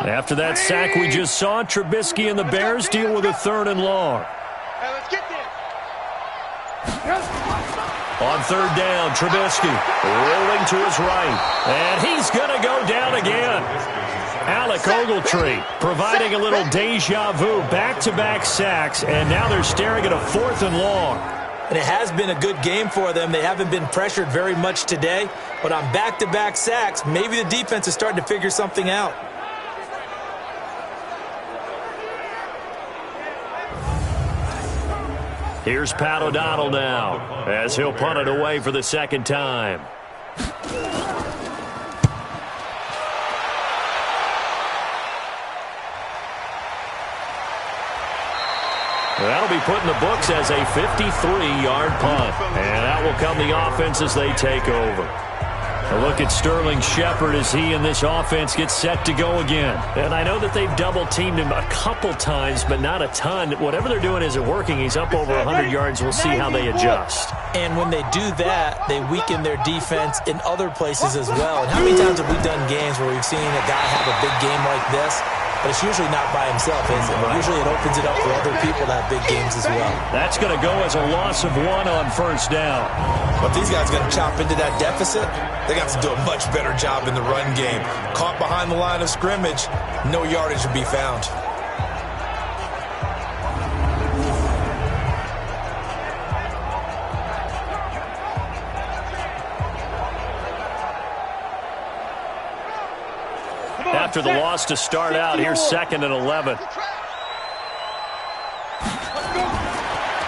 After that sack we just saw, Trubisky and the Bears deal with a 3rd and long. Hey, let's get this. On 3rd down, Trubisky rolling to his right. And he's going to go down again. Alec Ogletree providing a little deja vu, back-to-back sacks, and now they're staring at a 4th and long. And it has been a good game for them. They haven't been pressured very much today, but on back-to-back sacks, maybe the defense is starting to figure something out. Here's Pat O'Donnell now as he'll punt it away for the 2nd time. That'll be put in the books as a 53-yard punt. And out will come the offense as they take over. A look at Sterling Shepard as he and this offense get set to go again. And I know that they've double-teamed him a couple times, but not a ton. Whatever they're doing isn't working. He's up over 100 yards. We'll see how they adjust. And when they do that, they weaken their defense in other places as well. And how many times have we done games where we've seen a guy have a big game like this? But it's usually not by himself, is it? But usually it opens it up for other people to have big games as well. That's going to go as a loss of 1 on first down. But these guys are going to chop into that deficit. They got to do a much better job in the run game. Caught behind the line of scrimmage, no yardage to be found. After the loss to start out, here's 2nd and 11.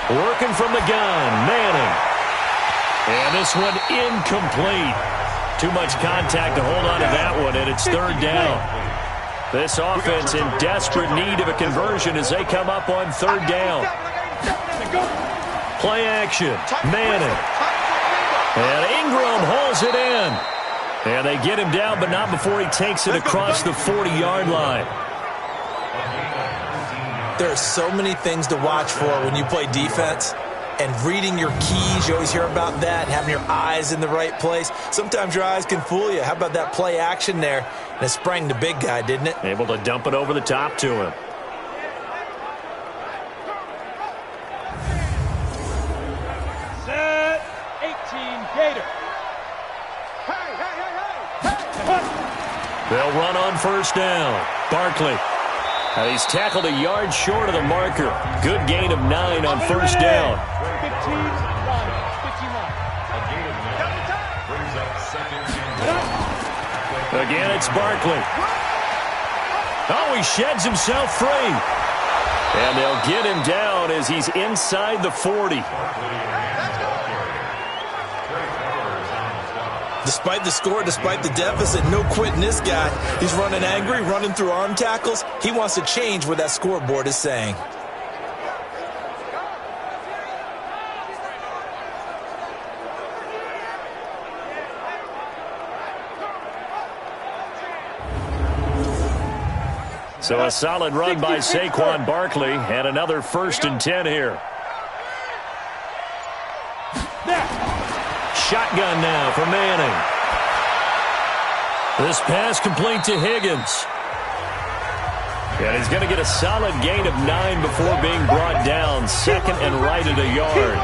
Working from the gun, Manning. And this one incomplete. Too much contact to hold on to that one, and it's 3rd down. This offense in desperate need of a conversion as they come up on 3rd down. Play action, Manning. And Ingram hauls it in. And they get him down, but not before he takes it across the 40-yard line. There are so many things to watch for when you play defense. And reading your keys, you always hear about that, and having your eyes in the right place. Sometimes your eyes can fool you. How about that play action there? And it sprang the big guy, didn't it? Able to dump it over the top to him. They'll run on first down. Barkley. He's tackled a yard short of the marker. Good gain of 9 on first down. 15-1. Again, it's Barkley. Oh, he sheds himself free. And they'll get him down as he's inside the 40. Despite the score, despite the deficit, no quitting this guy. He's running angry, running through arm tackles. He wants to change what that scoreboard is saying. So a solid run by Saquon Barkley and another 1st and 10 here. Shotgun now for Manning. This pass complete to Higgins. And he's going to get a solid gain of 9 before being brought down. 2nd and right at a yard.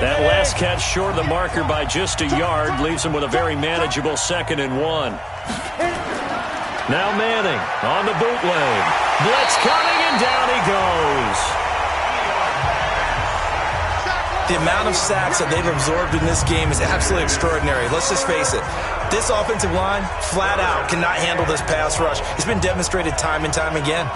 That last catch short of the marker by just a yard leaves him with a very manageable 2nd and 1. Now Manning on the bootleg. Blitz coming, and down he goes. The amount of sacks that they've absorbed in this game is absolutely extraordinary. Let's just face it. This offensive line, flat out, cannot handle this pass rush. It's been demonstrated time and time again.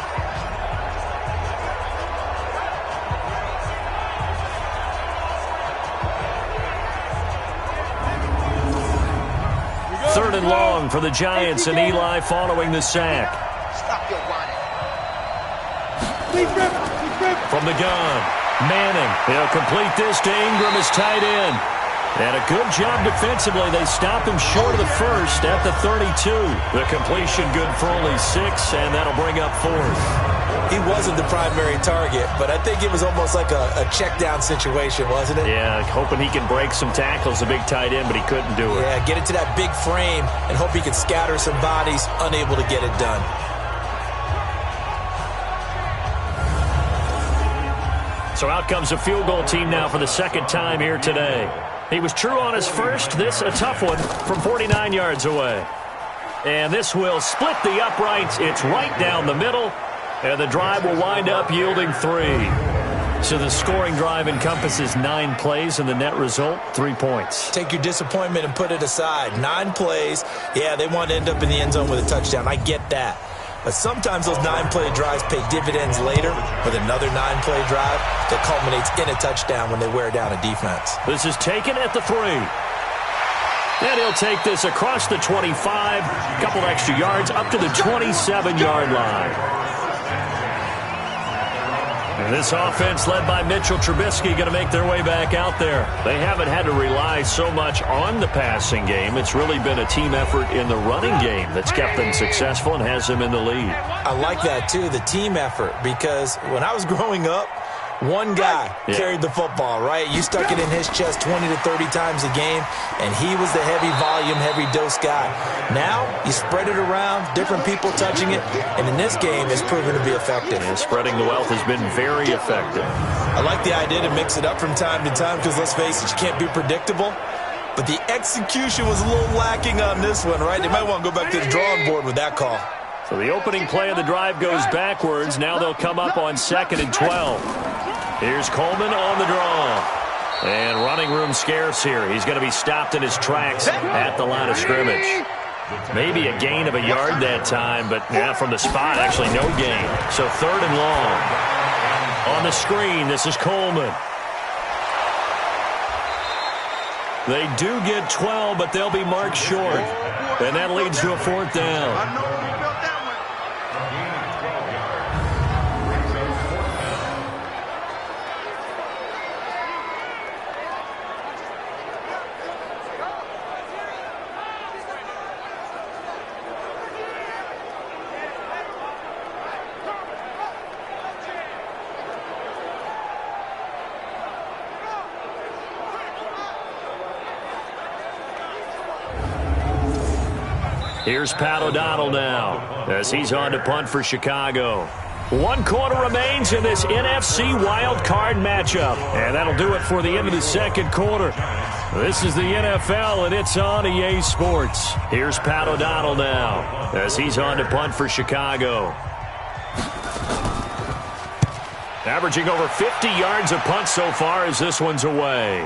3rd and long for the Giants, and Eli following the sack. Stop your whining. From the gun, Manning. He'll complete this to Ingram as tight end. And a good job defensively. They stop him short of the 1st at the 32. The completion good for only 6, and that'll bring up 4th. He wasn't the primary target, but I think it was almost like a check-down situation, wasn't it? Yeah, hoping he can break some tackles, a big tight end, but he couldn't do it. Yeah, get it to that big frame and hope he can scatter some bodies, unable to get it done. So out comes a field goal team now for the 2nd time here today. He was true on his first. This a tough one from 49 yards away. And this will split the uprights. It's right down the middle. And the drive will wind up yielding 3. So the scoring drive encompasses 9 plays, and the net result, 3 points. Take your disappointment and put it aside. 9 plays. Yeah, they want to end up in the end zone with a touchdown. I get that. But sometimes those 9-play drives pay dividends later with another 9-play drive that culminates in a touchdown when they wear down a defense. This is taken at the 3. And he'll take this across the 25, a couple extra yards, up to the 27-yard line. And this offense led by Mitchell Trubisky going to make their way back out there. They haven't had to rely so much on the passing game. It's really been a team effort in the running game that's kept them successful and has them in the lead. I like that, too, the team effort, because when I was growing up, one guy carried the football, right? You stuck it in his chest 20 to 30 times a game, and he was the heavy volume, heavy dose guy. Now, you spread it around, different people touching it, and in this game, it's proven to be effective. And spreading the wealth has been very effective. I like the idea to mix it up from time to time because, let's face it, you can't be predictable. But the execution was a little lacking on this one, right? They might want to go back to the drawing board with that call. So the opening play of the drive goes backwards. Now they'll come up on 2nd and 12. Here's Coleman on the draw. And running room scarce here. He's going to be stopped in his tracks at the line of scrimmage. Maybe a gain of a yard that time, but from the spot, actually no gain. So 3rd and long. On the screen, this is Coleman. They do get 12, but they'll be marked short. And that leads to a 4th down. Here's Pat O'Donnell now as he's on to punt for Chicago. 1 quarter remains in this NFC Wildcard matchup. And that'll do it for the end of the second quarter. This is the NFL, and it's on EA Sports. Here's Pat O'Donnell now as he's on to punt for Chicago. Averaging over 50 yards a punt so far as this one's away.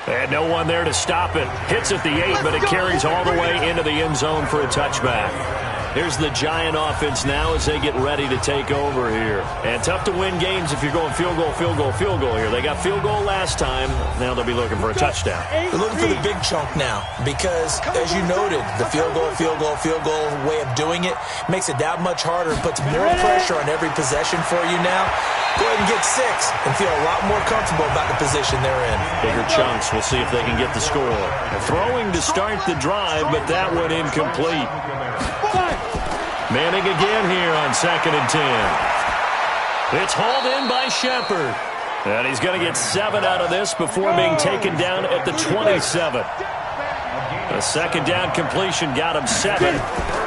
And no one there to stop it. Hits at the 8, but it carries all the way into the end zone for a touchback. Here's the Giant offense now as they get ready to take over here. And tough to win games if you're going field goal, field goal, field goal here. They got field goal last time. Now they'll be looking for a touchdown. They're looking for the big chunk now because, as you noted, the field goal way of doing it makes it that much harder and puts more pressure on every possession for you now. Go ahead and get 6 and feel a lot more comfortable about the position they're in. Bigger chunks. We'll see if they can get the score. And throwing to start the drive, but that one incomplete. Manning again here on 2nd and 10. It's hauled in by Shepard. And he's going to get 7 out of this before being taken down at the 27. A second down completion got him 7.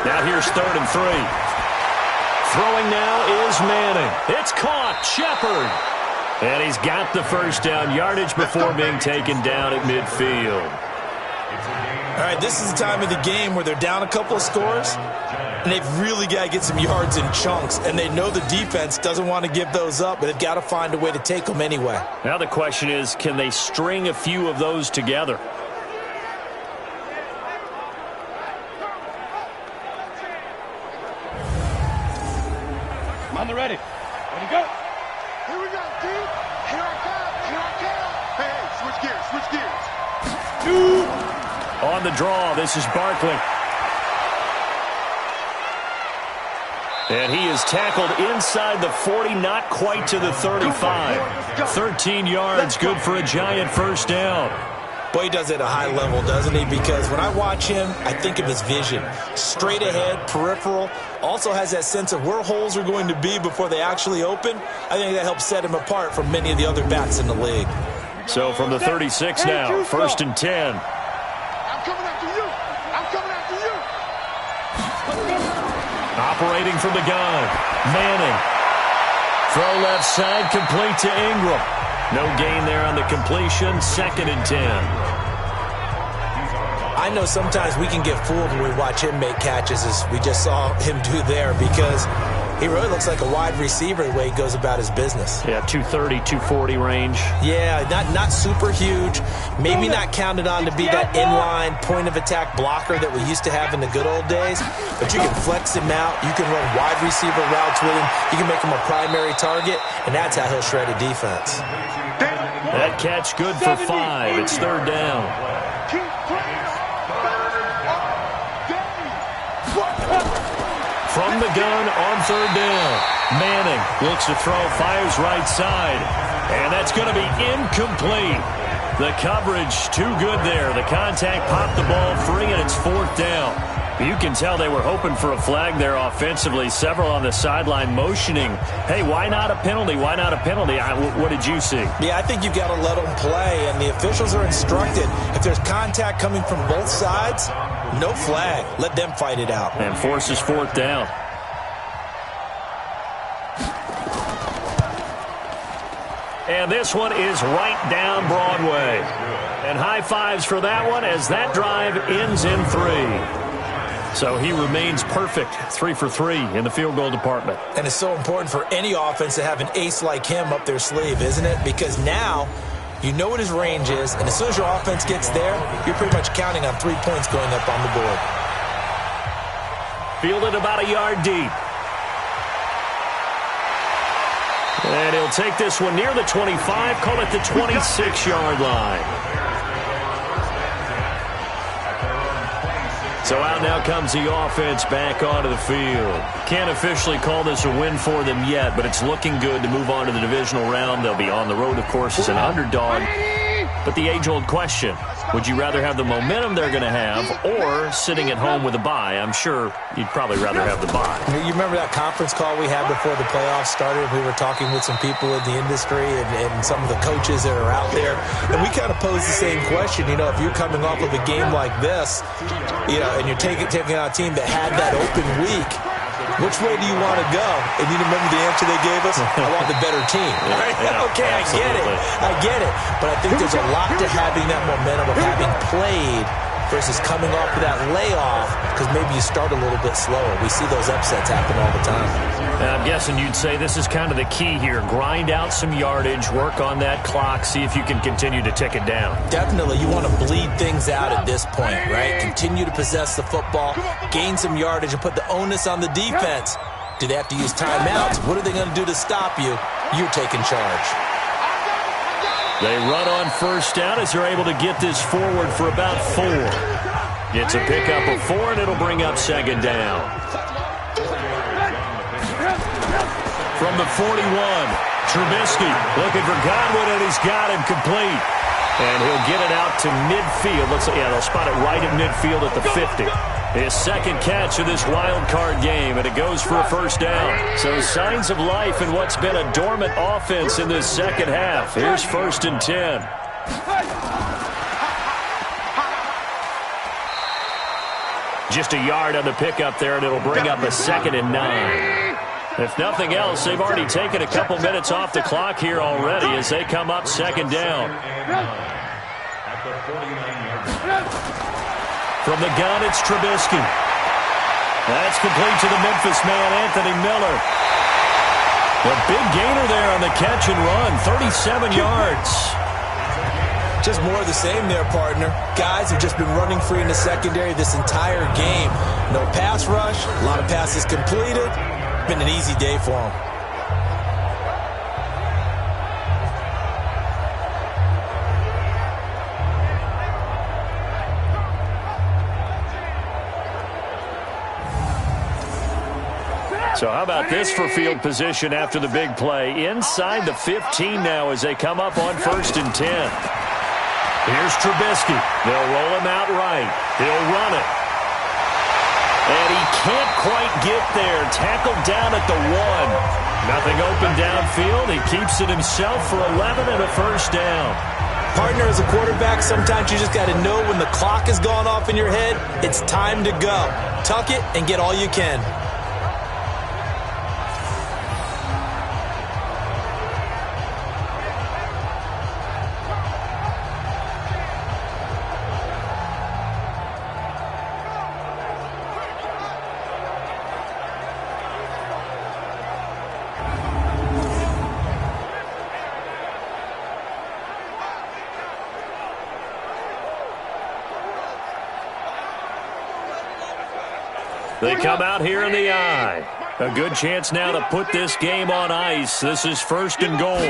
Now here's 3rd and 3. Throwing now is Manning. It's caught. Shepard. And he's got the first down yardage before being taken down at midfield. All right, this is the time of the game where they're down a couple of scores, and they've really got to get some yards in chunks, and they know the defense doesn't want to give those up, but they've got to find a way to take them anyway. Now the question is, can they string a few of those together? On the ready. Ready, go. Here we go, dude. Here I come. Hey, switch gears. Dude. On the draw, this is Barkley. And he is tackled inside the 40, not quite to the 35. 13 yards, good for a Giant first down. Boy, he does it at a high level, doesn't he? Because when I watch him, I think of his vision. Straight ahead, peripheral. Also has that sense of where holes are going to be before they actually open. I think that helps set him apart from many of the other backs in the league. So from the 36 now, 1st and 10. I'm coming after you. I'm coming after you. Operating from the gun, Manning. Throw left side, complete to Ingram. No gain there on the completion, 2nd and 10. I know sometimes we can get fooled when we watch him make catches, as we just saw him do there, because he really looks like a wide receiver the way he goes about his business. Yeah, 230, 240 range. Yeah, not super huge. Maybe not counted on to be that inline point-of-attack blocker that we used to have in the good old days. But you can flex him out. You can run wide receiver routes with him. You can make him a primary target, and that's how he'll shred a defense. That catch good for 5. It's 3rd down. From the gun on 3rd down. Manning looks to throw, fires right side. And that's going to be incomplete. The coverage too good there. The contact popped the ball free, and it's 4th down. You can tell they were hoping for a flag there offensively. Several on the sideline motioning, hey, why not a penalty? Why not a penalty? What did you see? Yeah, I think you've got to let them play, and the officials are instructed. If there's contact coming from both sides, no flag. Let them fight it out. And forces 4th down. And this one is right down Broadway. And high fives for that one as that drive ends in 3. So he remains perfect, 3 for 3 in the field goal department. And it's so important for any offense to have an ace like him up their sleeve, isn't it? Because now you know what his range is, and as soon as your offense gets there, you're pretty much counting on 3 points going up on the board. Fielded about a yard deep. And he'll take this one near the 25, call it the 26-yard line. So out now comes the offense back onto the field. Can't officially call this a win for them yet, but it's looking good to move on to the divisional round. They'll be on the road, of course, as an underdog. But the age-old question, Would you rather have the momentum they're going to have or sitting at home with a bye? I'm sure you'd probably rather have the bye. You remember that conference call we had before the playoffs started? We were talking with some people in the industry and some of the coaches that are out there. And we kind of posed the same question. If you're coming off of a game like this, and you're taking out a team that had that open week, which way do you want to go? And you remember the answer they gave us? I want the better team. Okay, absolutely. I get it. But I think there's a lot to having that momentum of having played versus coming off of that layoff, because maybe you start a little bit slower. We see those upsets happen all the time. And I'm guessing you'd say this is kind of the key here. Grind out some yardage, work on that clock, see if you can continue to tick it down. Definitely. You want to bleed things out at this point, right? Continue to possess the football, gain some yardage, and put the onus on the defense. Do they have to use timeouts? What are they going to do to stop you? You're taking charge. They run on first down as they're able to get this forward for about 4. It's a pickup of 4, and it'll bring up second down. From the 41, Trubisky looking for Godwin, and he's got him complete. And he'll get it out to midfield. They'll spot it right at midfield at the 50. His second catch of this wild card game, and it goes for a first down. So signs of life in what's been a dormant offense in this second half. Here's 1st and 10. Just a yard on the pickup there, and it'll bring up a 2nd and 9. If nothing else, they've already taken a couple minutes off the clock here already as they come up 2nd down. From the gun, it's Trubisky. That's complete to the Memphis man, Anthony Miller. A big gainer there on the catch and run, 37 yards. Just more of the same there, partner. Guys have just been running free in the secondary this entire game. No pass rush, a lot of passes completed. Been an easy day for them. So how about this for field position after the big play? Inside the 15 now as they come up on 1st and 10. Here's Trubisky. They'll roll him out right. He'll run it. And he can't quite get there. Tackled down at the 1. Nothing open downfield. He keeps it himself for 11 and a first down. Partner, as a quarterback, sometimes you just got to know when the clock has gone off in your head, it's time to go. Tuck it and get all you can. They come out here in the eye. A good chance now to put this game on ice. This is 1st and goal.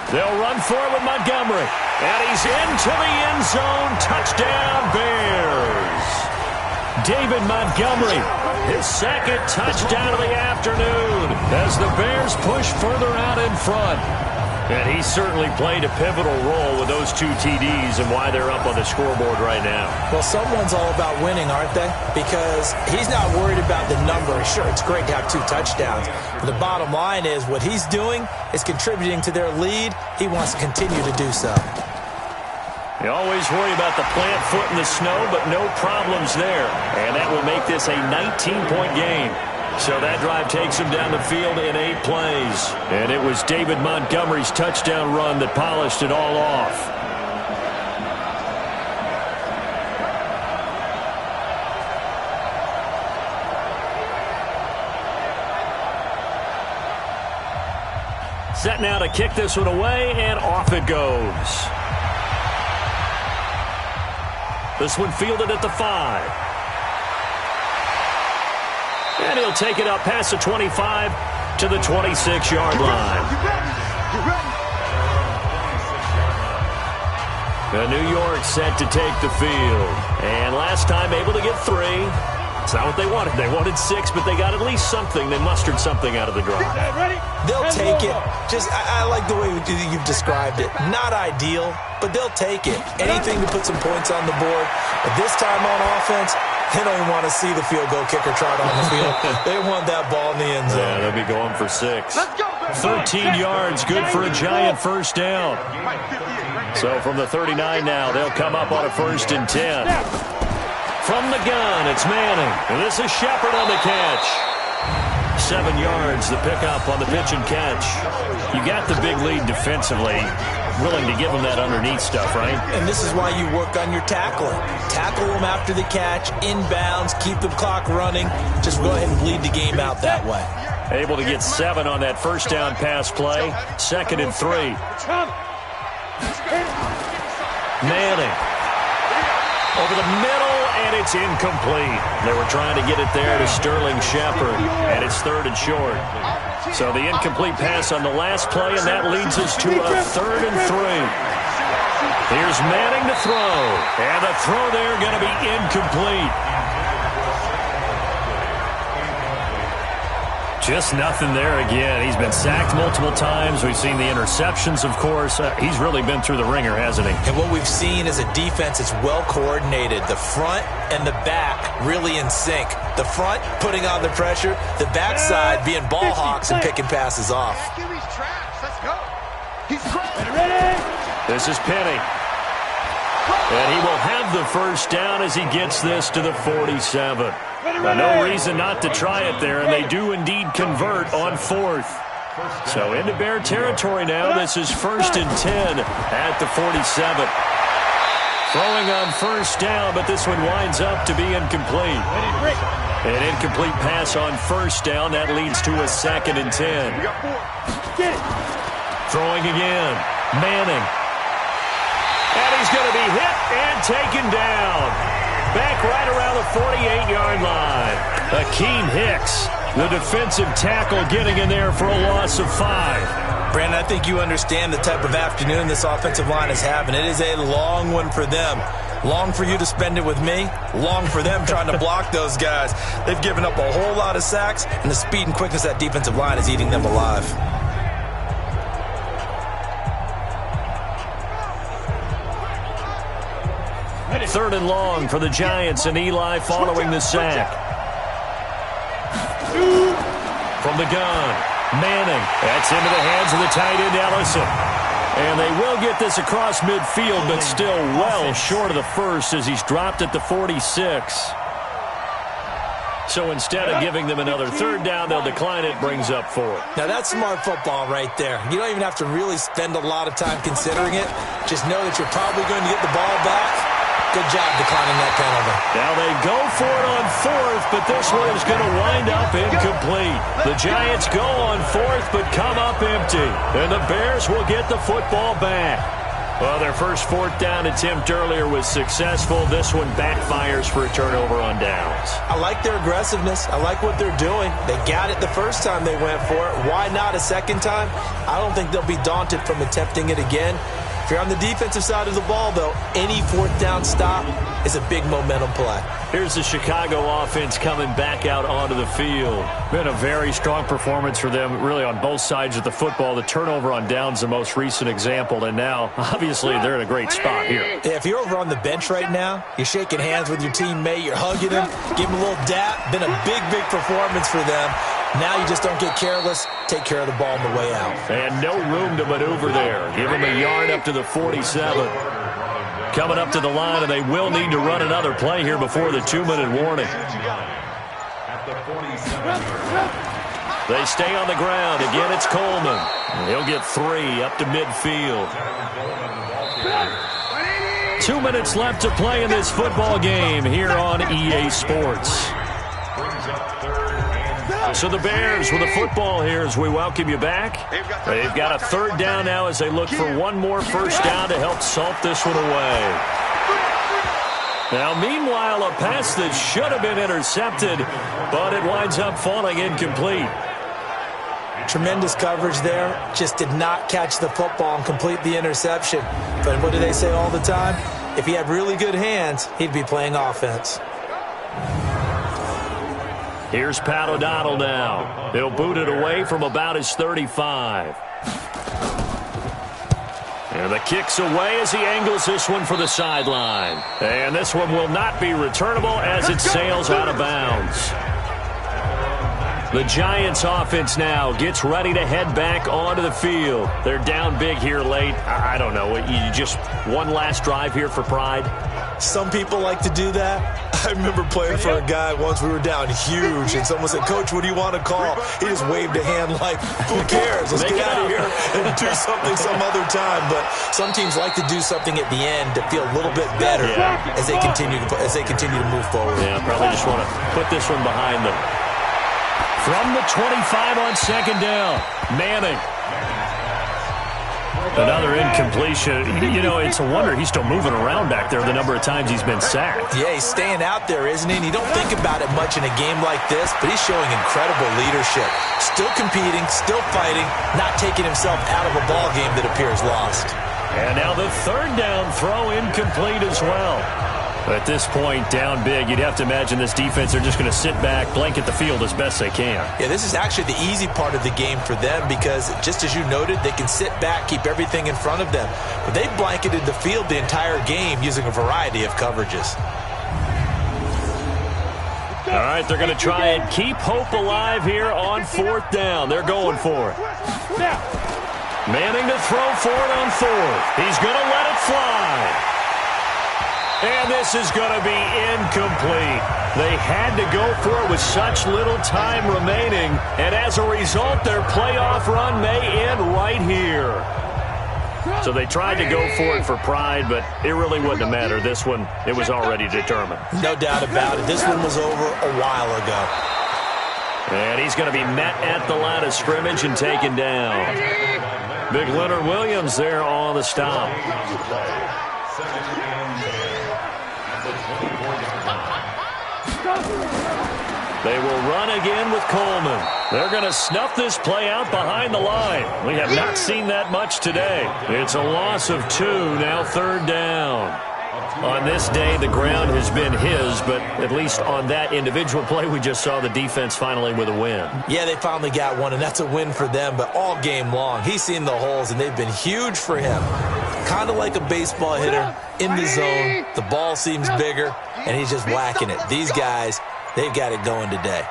They'll run for it with Montgomery. And he's into the end zone. Touchdown, Bears. David Montgomery, his 2nd touchdown of the afternoon as the Bears push further out in front. And he certainly played a pivotal role with those 2 TDs and why they're up on the scoreboard right now. Well, someone's all about winning, aren't they? Because he's not worried about the number. Sure, it's great to have 2 touchdowns. But the bottom line is what he's doing is contributing to their lead. He wants to continue to do so. You always worry about the plant foot in the snow, but no problems there. And that will make this a 19-point game. So that drive takes him down the field in 8 plays. And it was David Montgomery's touchdown run that polished it all off. Set now to kick this one away, and off it goes. This one fielded at the 5. And he'll take it up past the 25 to the 26-yard line. The New York set to take the field. And last time able to get 3. It's not what they wanted. They wanted 6, but they got at least something. They mustered something out of the drive. They'll take it. I like the way you've described it. Not ideal, but they'll take it. Anything to put some points on the board. But this time on offense, they don't even want to see the field goal kicker trot on the field. They want that ball in the end zone. Yeah, they'll be going for 6. 13 yards, good for a Giant first down. So from the 39 now, they'll come up on a 1st and 10. From the gun, it's Manning. And this is Shepard on the catch. 7 yards, the pickup on the pitch and catch. You got the big lead defensively. Willing to give them that underneath stuff, right? And this is why you work on your tackling. Tackle them after the catch, inbounds, keep the clock running. Just go ahead and bleed the game out that way. Able to get 7 on that first down pass play. 2nd and 3. Manning. Over the middle, and it's incomplete. They were trying to get it there to Sterling Shepard, and it's 3rd and short. So the incomplete pass on the last play, and that leads us to a 3rd and 3. Here's Manning to throw, and the throw there going to be incomplete. Just nothing there again. He's been sacked multiple times. We've seen the interceptions, of course. He's really been through the ringer, hasn't he? And what we've seen is a defense that's well coordinated. The front and the back really in sync. The front putting on the pressure. The backside being ball hawks and picking passes off. This is Penny. And he will have the first down as he gets this to the 47. No reason not to try it there, and they do indeed convert on 4th. So into Bear territory now. This is 1st and 10 at the 47. Throwing on first down, but this one winds up to be incomplete. An incomplete pass on first down. That leads to a 2nd and 10. Throwing again. Manning. And he's going to be hit and taken down. Back right around the 48-yard line. Akeem Hicks, the defensive tackle, getting in there for a loss of 5. Brandon, I think you understand the type of afternoon this offensive line is having. It is a long one for them. Long for you to spend it with me. Long for them trying to block those guys. They've given up a whole lot of sacks, and the speed and quickness of that defensive line is eating them alive. Third and long for the Giants, and Eli following the sack. From the gun, Manning. That's into the hands of the tight end, Ellison. And they will get this across midfield, but still well short of the first as he's dropped at the 46. So instead of giving them another 3rd down, they'll decline it, brings up 4. Now that's smart football right there. You don't even have to really spend a lot of time considering it. Just know that you're probably going to get the ball back. Good job declining that penalty. Now they go for it on 4th, but this one is going to wind up incomplete. The Giants go on 4th, but come up empty. And the Bears will get the football back. Well, their first 4th down attempt earlier was successful. This one backfires for a turnover on downs. I like their aggressiveness. I like what they're doing. They got it the first time they went for it. Why not a second time? I don't think they'll be daunted from attempting it again. If you're on the defensive side of the ball, though, any 4th down stop is a big momentum play. Here's the Chicago offense coming back out onto the field. Been a very strong performance for them, really, on both sides of the football. The turnover on downs, the most recent example, and now, obviously, they're in a great spot here. Yeah, if you're over on the bench right now, you're shaking hands with your teammate, you're hugging him, give him a little dap. Been a big, big performance for them. Now you just don't get careless. Take care of the ball on the way out. And no room to maneuver there. Give him a yard up to the 47. Coming up to the line, and they will need to run another play here before the 2-minute warning. They stay on the ground. Again, it's Coleman. He'll get 3 up to midfield. 2 minutes left to play in this football game here on EA Sports. So the Bears with the football here as we welcome you back. They've got a 3rd down now as they look for one more first down to help salt this one away. Now, meanwhile, a pass that should have been intercepted, but it winds up falling incomplete. Tremendous coverage there. Just did not catch the football and complete the interception. But what do they say all the time? If he had really good hands, he'd be playing offense. Here's Pat O'Donnell now. He'll boot it away from about his 35. And the kick's away as he angles this one for the sideline. And this one will not be returnable as it sails out of bounds. The Giants offense now gets ready to head back onto the field. They're down big here late. I don't know. You just one last drive here for pride? Some people like to do that. I remember playing for a guy once. We were down huge, and someone said, "Coach, what do you want to call?" He just waved a hand like, "Who cares? Let's get out of here and do something some other time." But some teams like to do something at the end to feel a little bit better as they continue to move forward. Yeah, probably just want to put this one behind them. From the 25 on second down, Manning. Another incompletion. You know, it's a wonder he's still moving around back there the number of times he's been sacked. Yeah, he's staying out there, isn't he? And you don't think about it much in a game like this, but he's showing incredible leadership. Still competing, still fighting, not taking himself out of a ball game that appears lost. And now the third down throw incomplete as well. At this point, down big, you'd have to imagine this defense, they're just going to sit back, blanket the field as best they can. Yeah, this is actually the easy part of the game for them because, just as you noted, they can sit back, keep everything in front of them. But they blanketed the field the entire game using a variety of coverages. All right, they're going to try and keep hope alive here on fourth down. They're going for it. Manning to throw for it on fourth. He's going to let it fly. And this is going to be incomplete. They had to go for it with such little time remaining. And as a result, their playoff run may end right here. So they tried to go for it for pride, but it really wouldn't have mattered. This one, it was already determined. No doubt about it. This one was over a while ago. And he's going to be met at the line of scrimmage and taken down. Big Leonard Williams there on the stop. They will run again with Coleman. They're going to snuff this play out behind the line. We have not seen that much today. It's a loss of 2, now third down. On this day, the ground has been his, but at least on that individual play, we just saw the defense finally with a win. Yeah, they finally got one, and that's a win for them, but all game long, he's seen the holes, and they've been huge for him. Kind of like a baseball hitter in the zone. The ball seems bigger, and he's just whacking it. These guys, they've got it going today.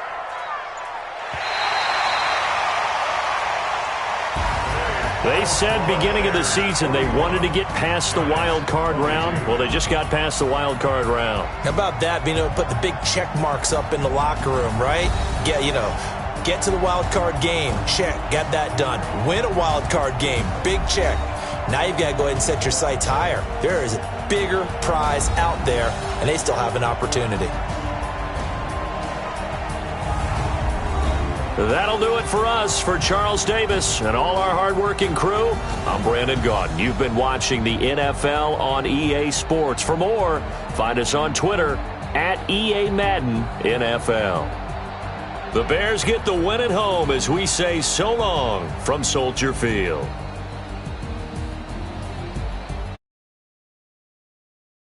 They said beginning of the season they wanted to get past the wild card round. Well, they just got past the wild card round. How about that? Being able to put the big check marks up in the locker room, right? Get to the wild card game. Check. Got that done. Win a wild card game. Big check. Now you've got to go ahead and set your sights higher. There is a bigger prize out there, and they still have an opportunity. That'll do it for us. For Charles Davis and all our hardworking crew, I'm Brandon Gaudin. You've been watching the NFL on EA Sports. For more, find us on Twitter at EA Madden NFL. The Bears get the win at home as we say so long from Soldier Field.